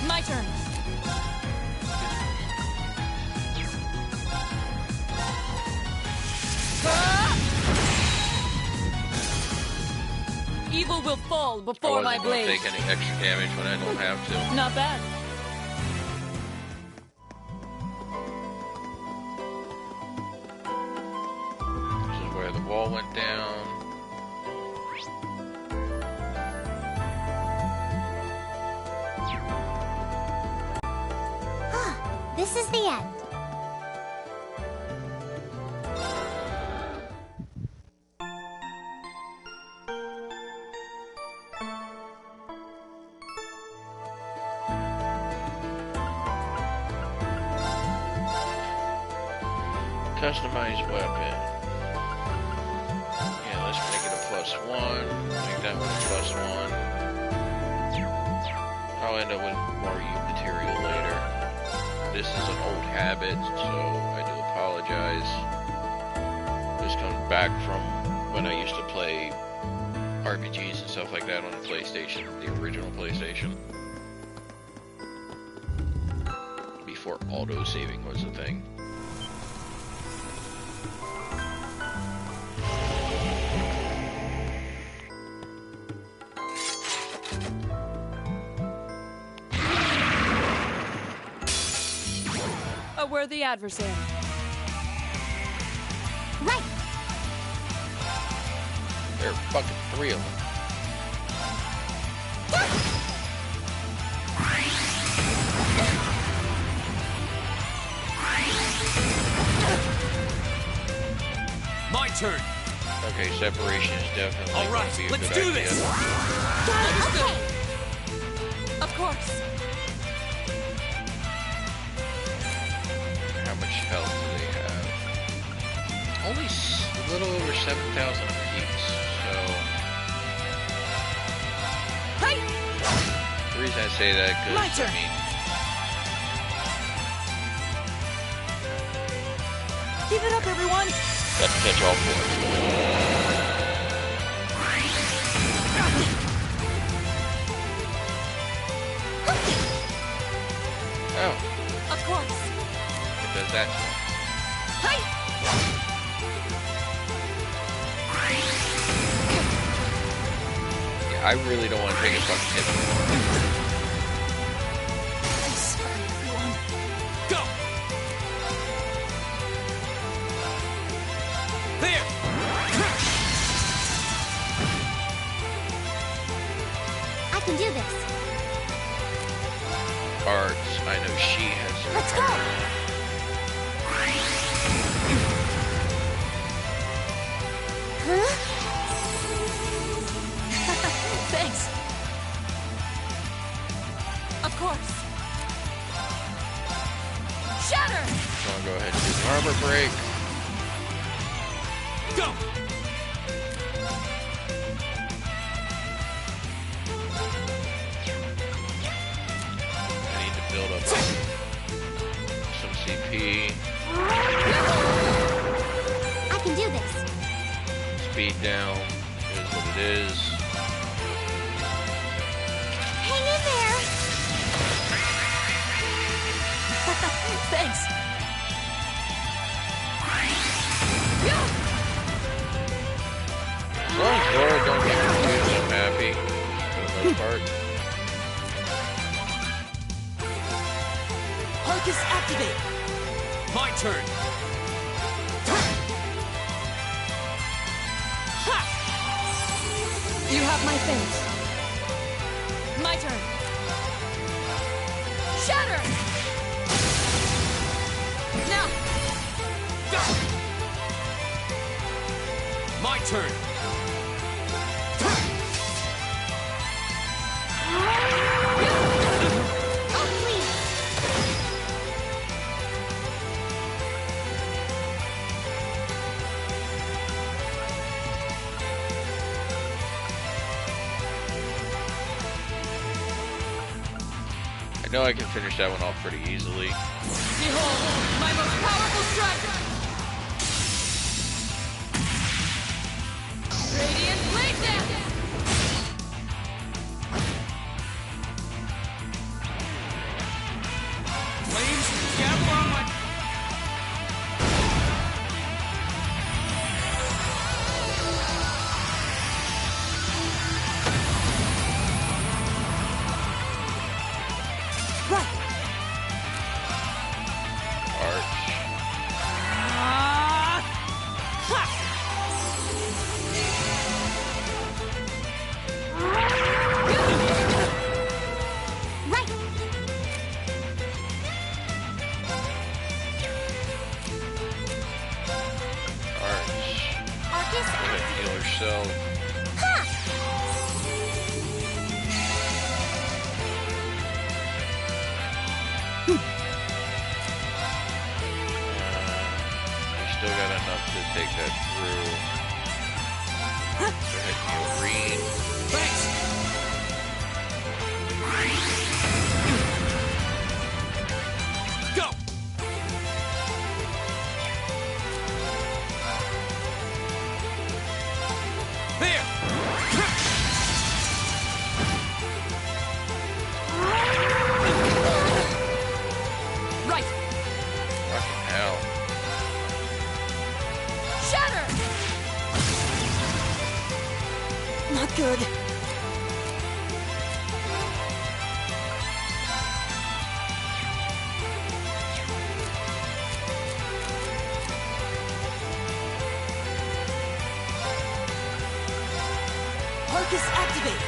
My turn. Evil will fall I before my wasn't going to blade. take any extra damage when I don't have to. Not bad. This is where the wall went down. This is the end. Customize weapon. Yeah, let's make it a +1. Make that one a +1. I'll end up with more material later. This is an old habit, so I do apologize. This comes back from when I used to play RPGs and stuff like that on the PlayStation, the original PlayStation. Before auto-saving was a thing. A worthy adversary. Right. There are fucking 3 of them. My turn. Okay, separation is definitely All right, going to be a let's good do idea. this. Understood. Of course. How much health do they have? Only a little over 7,000 apiece, so... Hey! The reason I say that, My because, turn. I mean... Keep it up, everyone! Got to catch all 4. Oh. Of course. It does that. Hey! Yeah, I really don't want to take a fucking hit. I'm sorry, everyone. Go! There! I can do this. Arts, I know she has some. Let's go. Huh? Thanks. Of course. Shatter! So I'll go ahead and do the armor break. Go! I need to build up some CP. I can do this. Speed down is what it is. Hang in there. Thanks. As long as Laura don't get confused, I'm happy for the most part. Arcus activate. My turn. You have my thanks. My turn. Shatter! Now! My turn. Oh, please. I know I can finish that one off pretty easily. Behold, my most powerful strike! Radiant Blade Dance! Flames, gather on my... Right. Arcus Go ahead and heal yourself. We still enough to take that through. Go ahead and heal Reed. Thanks. Go. There. Right. Fucking hell. Shatter. Not good. Arcus activate.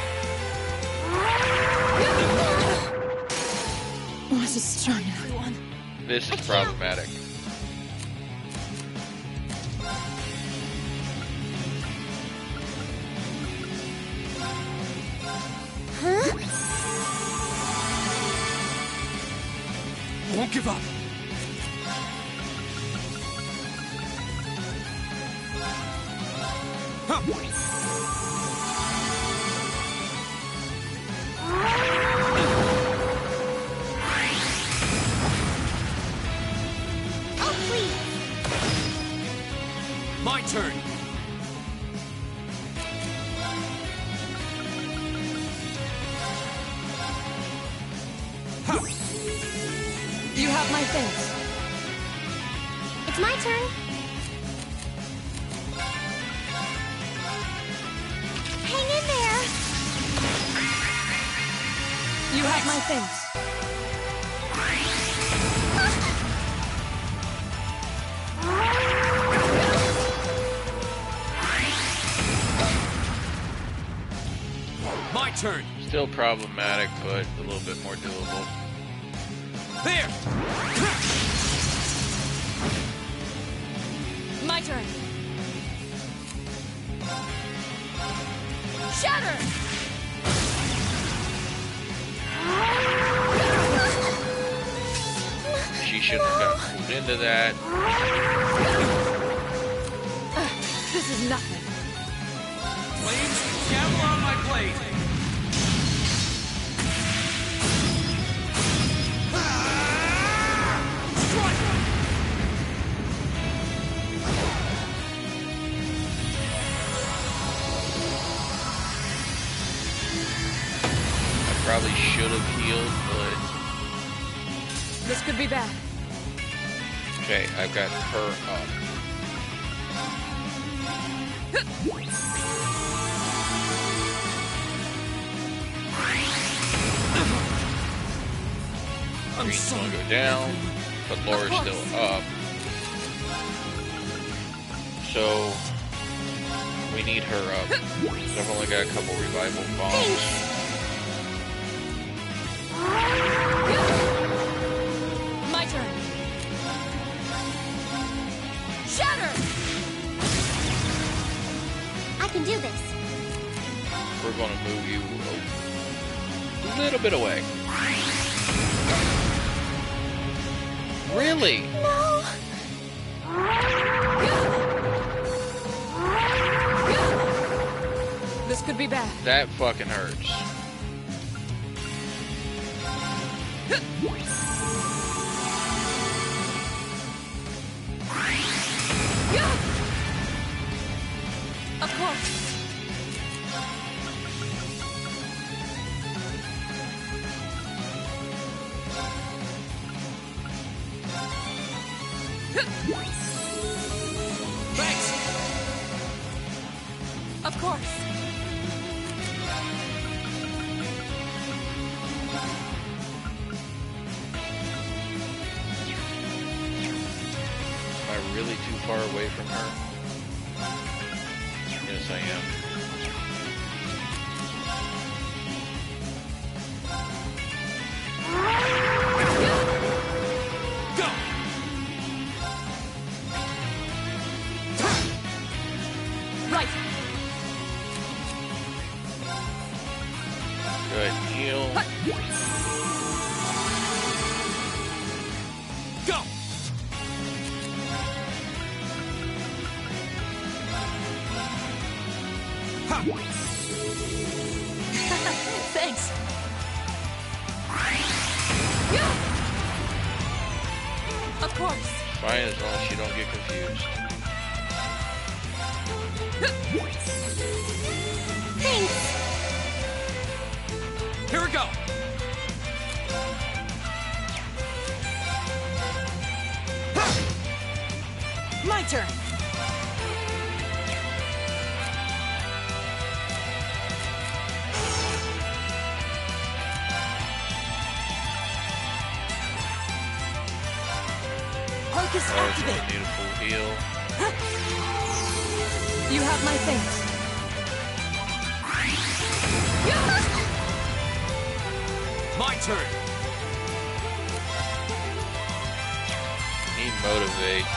Was it strong enough? This is problematic. Huh? I won't give up. Oh, please. My turn. You have my thanks. It's my turn. Hang in there. You have my thanks. My turn. Still problematic, but a little bit more doable. There. My turn. Shatter. She shouldn't have gotten pulled into that. This is nothing. Flames, gavel on my blade. Probably should have healed, but This could be bad. okay, I've got her up. Green's gonna go down, but Laura's still up. So we need her up. So I've only got a couple revival bombs. My turn. Shatter. I can do this. We're gonna move you a little bit away. Really? No. This could be bad. That fucking hurts. Of course. Thanks. Of course. Am I really too far away from her? Yes, I am. Go. Right. Good. Heal. Go. Thanks. Of course. Fine, as long as you don't get confused. Thanks. Here we go. My turn. Focus activate. Need a full heal. You have my thanks. My turn. Need motivate.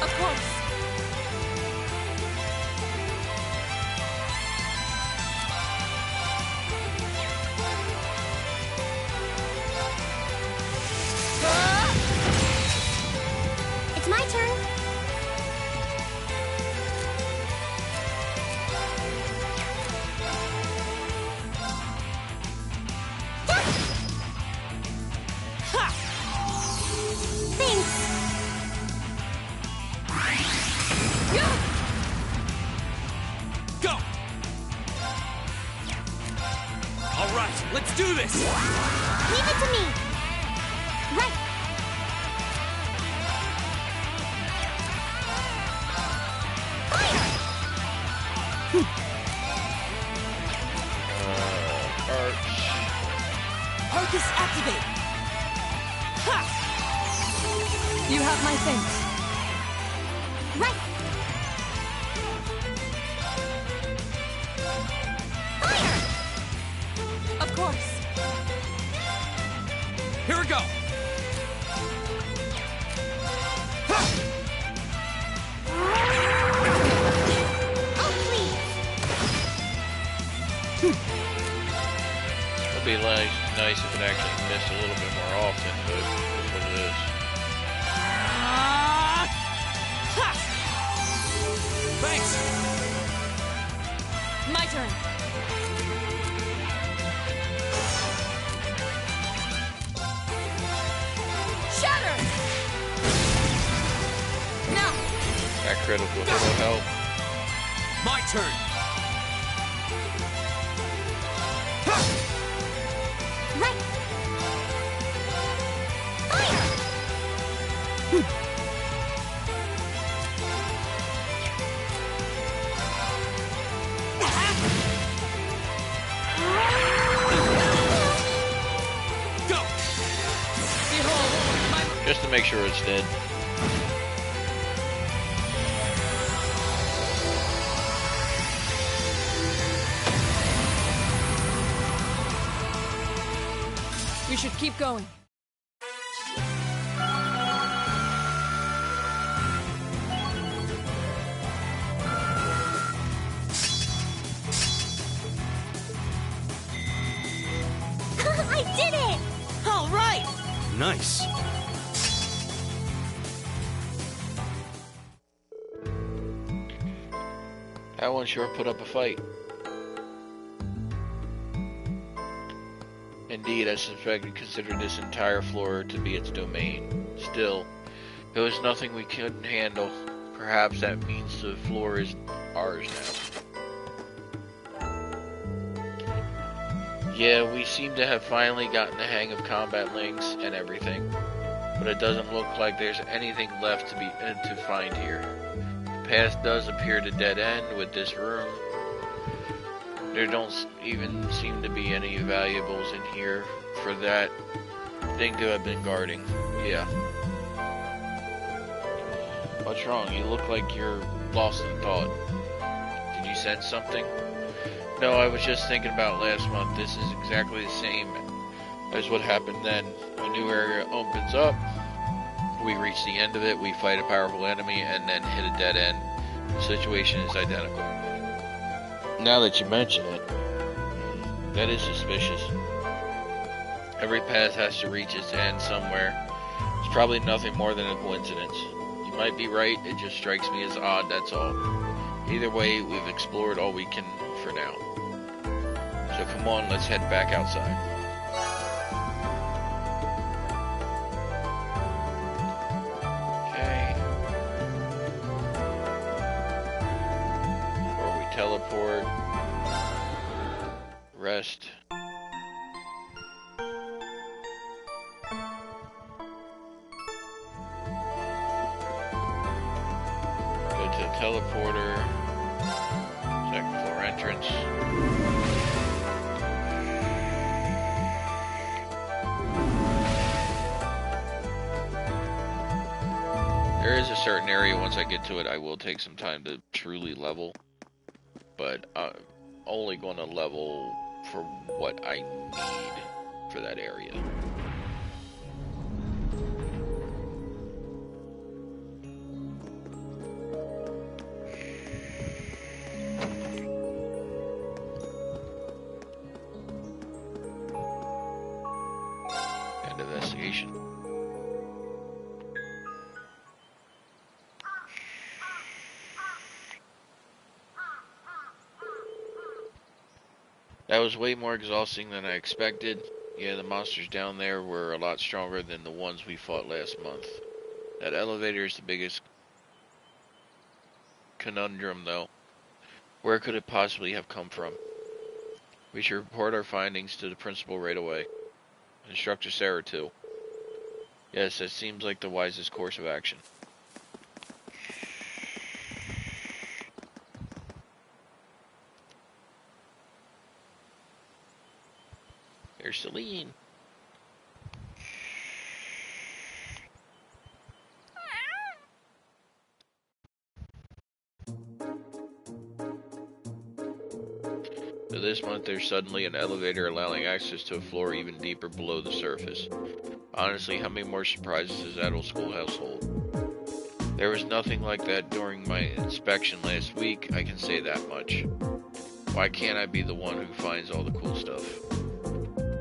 Of course. It's my turn. Thanks. Go. All right, let's do this. Leave it to me. Right. Focus activate. You have my thanks. Right. Of course. Here we go. Oh, please. It'd be nice if it actually missed a little bit more often, but that's what it is. Thanks. My turn. Shatter! Now! That critical hit will help. My turn. Right. Go. Behold, my... Just to make sure it's dead. We should keep going. I did it! All right. Nice. That one sure put up a fight. Indeed, I suspect considered this entire floor to be its domain. Still, there was nothing we couldn't handle. Perhaps that means the floor is ours now. Yeah, we seem to have finally gotten the hang of combat links and everything, but it doesn't look like there's anything left to find here. The path does appear to dead end with this room. There don't even seem to be any valuables in here for that thing to have been guarding. Yeah. What's wrong? You look like you're lost in thought. Did you sense something? No, I was just thinking about last month. This is exactly the same as what happened then. A new area opens up, we reach the end of it, we fight a powerful enemy, and then hit a dead end. The situation is identical. Now that you mention it, That is suspicious. Every path has to reach its end somewhere. It's probably nothing more than a coincidence. You might be right, it just strikes me as odd, that's all. Either way, we've explored all we can for now. So come on, let's head back outside. Okay. Or we teleport. Rest. Go to the teleporter. Second floor entrance. There is a certain area, once I get to it, I will take some time to truly level. But I'm only going to level for what I need for that area. And investigation. That was way more exhausting than I expected. Yeah, the monsters down there were a lot stronger than the ones we fought last month. That elevator is the biggest conundrum, though. Where could it possibly have come from? We should report our findings to the principal right away. Instructor Sarah, too. Yes, that seems like the wisest course of action. There's Celine. So this month there's suddenly an elevator allowing access to a floor even deeper below the surface. Honestly, how many more surprises does that old schoolhouse hold? There was nothing like that during my inspection last week, I can say that much. Why can't I be the one who finds all the cool stuff?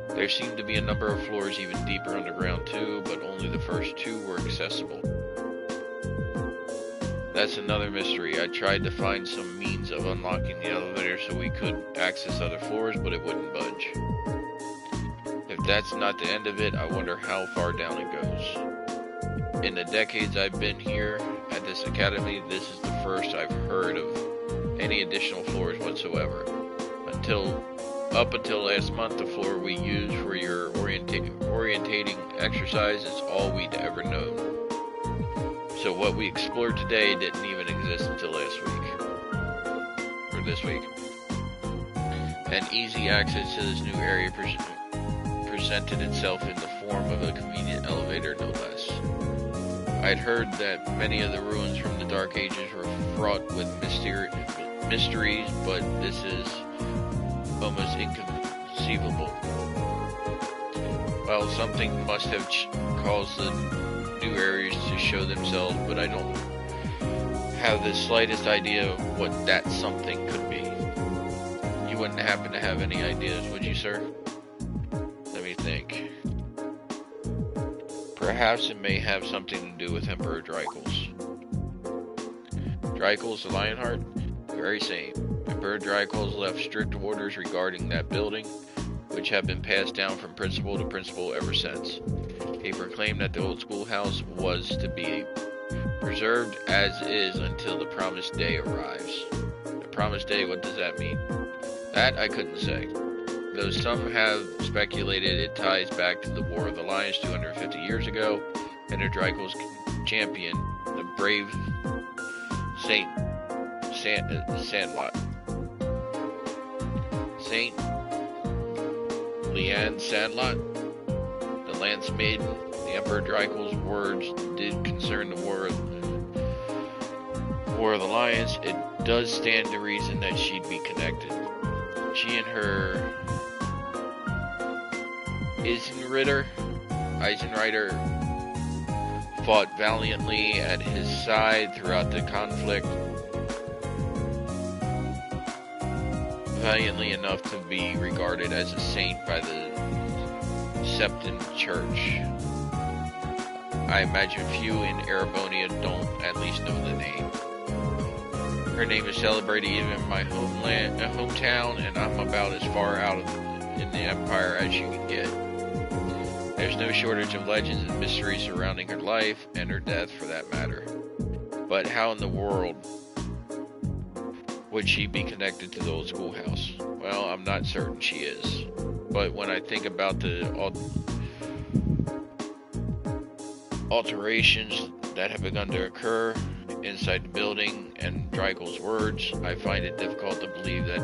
There seemed to be a number of floors even deeper underground too, but only the first two were accessible. That's another mystery. I tried to find some means of unlocking the elevator so we could access other floors, but it wouldn't budge. If that's not the end of it, I wonder how far down it goes. In the decades I've been here at this academy, this is the first I've heard of any additional floors whatsoever. Up until last month, the floor we used for your orientating exercise is all we'd ever known. So what we explored today didn't even exist until last week. Or this week. And easy access to this new area presented itself in the form of a convenient elevator, no less. I'd heard that many of the ruins from the Dark Ages were fraught with mysteries, but this is almost inconceivable. Well, something must have caused the new areas to show themselves, but I don't have the slightest idea of what that something could be. You wouldn't happen to have any ideas, would you, sir? Let me think. Perhaps it may have something to do with Emperor Drycles. Drycles the Lionheart? Very same. Emperor Drycles left strict orders regarding that building, which have been passed down from principal to principal ever since. He proclaimed that the old schoolhouse was to be preserved as is until the promised day arrives. The promised day, what does that mean? That I couldn't say. Though some have speculated it ties back to the War of the Lions 250 years ago, and the Drycles champion, the brave Sandlot. Saint Leanne Sandlot, the Lance Maiden. The Emperor Drycles' words did concern the War of the Lions. It does stand to reason that she'd be connected. She and her Eisenritter fought valiantly at his side throughout the conflict. valiantly enough to be regarded as a saint by the Septon Church. I imagine few in Erebonia don't at least know the name. Her name is celebrated even in my hometown, and I'm about as far out in the Empire as you can get. There's no shortage of legends and mysteries surrounding her life, and her death for that matter. But how in the world would she be connected to the old schoolhouse? Well, I'm not certain she is. But when I think about the alterations that have begun to occur inside the building and Drygel's words, I find it difficult to believe that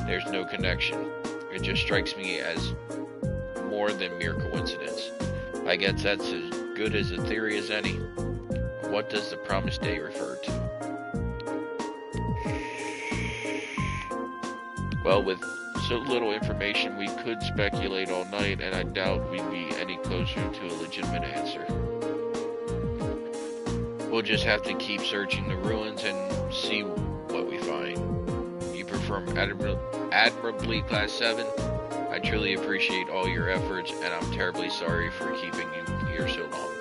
there's no connection. It just strikes me as more than mere coincidence. I guess that's as good as a theory as any. What does the promised day refer to? Well, with so little information, we could speculate all night, and I doubt we'd be any closer to a legitimate answer. We'll just have to keep searching the ruins and see what we find. You performed admirably, Class 7. I truly appreciate all your efforts, and I'm terribly sorry for keeping you here so long.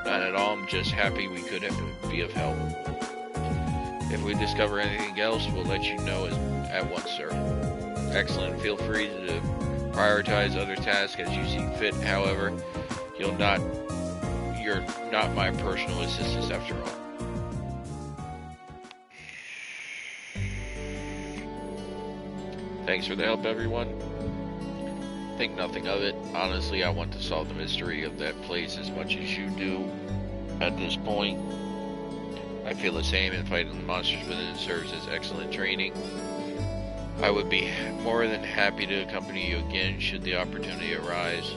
Not at all, I'm just happy we could be of help. If we discover anything else, we'll let you know at once, sir. Excellent. Feel free to prioritize other tasks as you see fit. However, you're not my personal assistant after all. Thanks for the help, everyone. Think nothing of it. Honestly, I want to solve the mystery of that place as much as you do at this point. I feel the same, and fighting the monsters within serves as excellent training. I would be more than happy to accompany you again should the opportunity arise.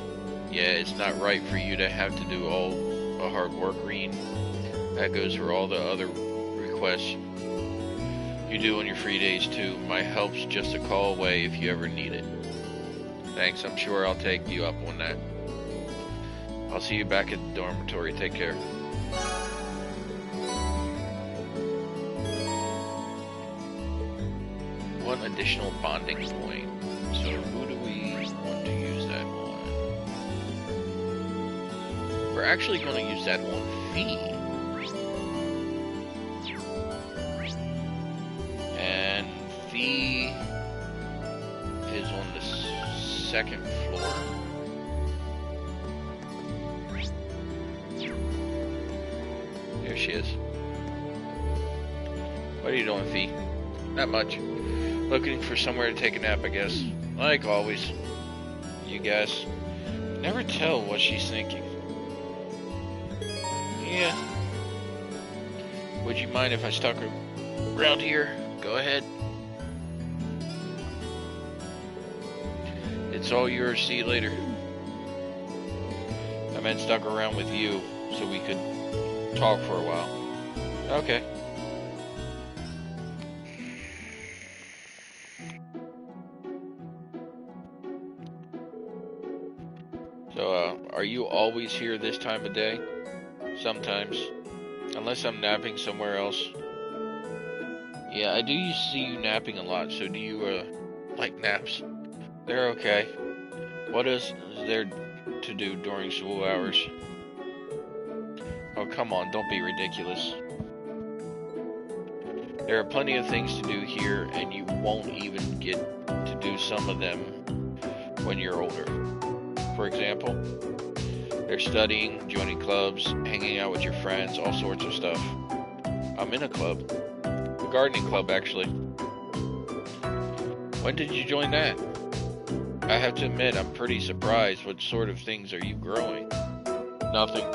Yeah, it's not right for you to have to do all the hard work, Reen. That goes for all the other requests you do on your free days too. My help's just a call away if you ever need it. Thanks, I'm sure I'll take you up on that. I'll see you back at the dormitory. Take care. One additional bonding point. So who do we want to use that on? We're actually going to use that on Fee. And Fee is on the second floor. There she is. What are you doing, Fee? Not much. Looking for somewhere to take a nap, I guess. Like always. You guys never tell what she's thinking. Yeah. Would you mind if I stuck around here? Go ahead. It's all yours. See you later. I meant stuck around with you so we could talk for a while. Okay. So, are you always here this time of day? Sometimes. Unless I'm napping somewhere else. Yeah, I do see you napping a lot, so do you, like naps? They're okay. What is there to do during school hours? Oh, come on, don't be ridiculous. There are plenty of things to do here, and you won't even get to do some of them when you're older. For example, there's studying, joining clubs, hanging out with your friends, all sorts of stuff. I'm in a club. A gardening club, actually. When did you join that? I have to admit, I'm pretty surprised. What sort of things are you growing? Nothing.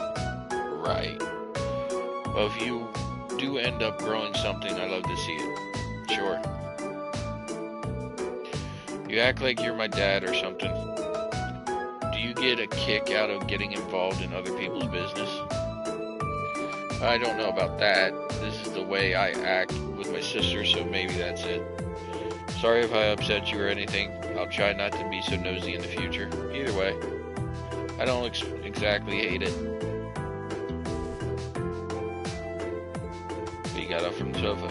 Right. Well, if you do end up growing something, I'd love to see it. Sure. You act like you're my dad or something. Do you get a kick out of getting involved in other people's business? I don't know about that. This is the way I act with my sister, so maybe that's it. Sorry if I upset you or anything. I'll try not to be so nosy in the future. Either way, I don't exactly hate it. He got up from the sofa.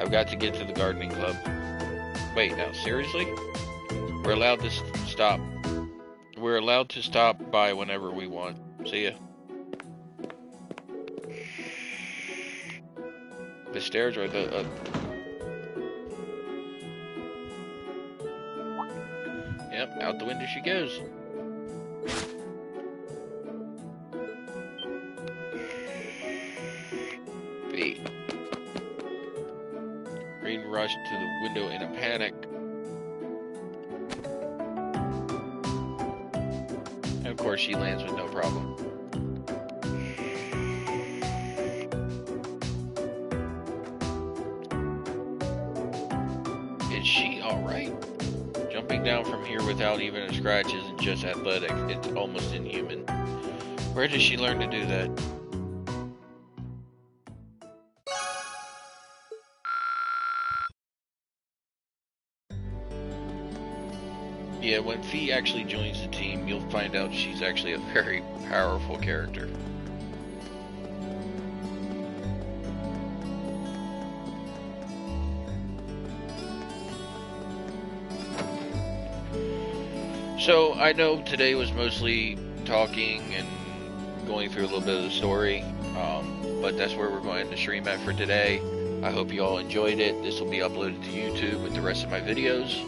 I've got to get to the gardening club. Wait, now, seriously? We're allowed to stop. We're allowed to stop by whenever we want. See ya. The stairs are the... Yep, out the window she goes. V. Green rushed to the window in a panic. And of course she lands with no problem. Is she alright? Jumping down from here without even a scratch isn't just athletic, it's almost inhuman. Where did she learn to do that? Yeah, when Fee actually joins the team, you'll find out she's actually a very powerful character. So, I know today was mostly talking and going through a little bit of the story, but that's where we're going to stream at for today. I hope you all enjoyed it. This will be uploaded to YouTube with the rest of my videos.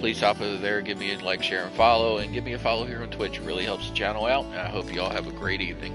Please hop over there, give me a like, share, and follow, and give me a follow here on Twitch. It really helps the channel out, and I hope you all have a great evening.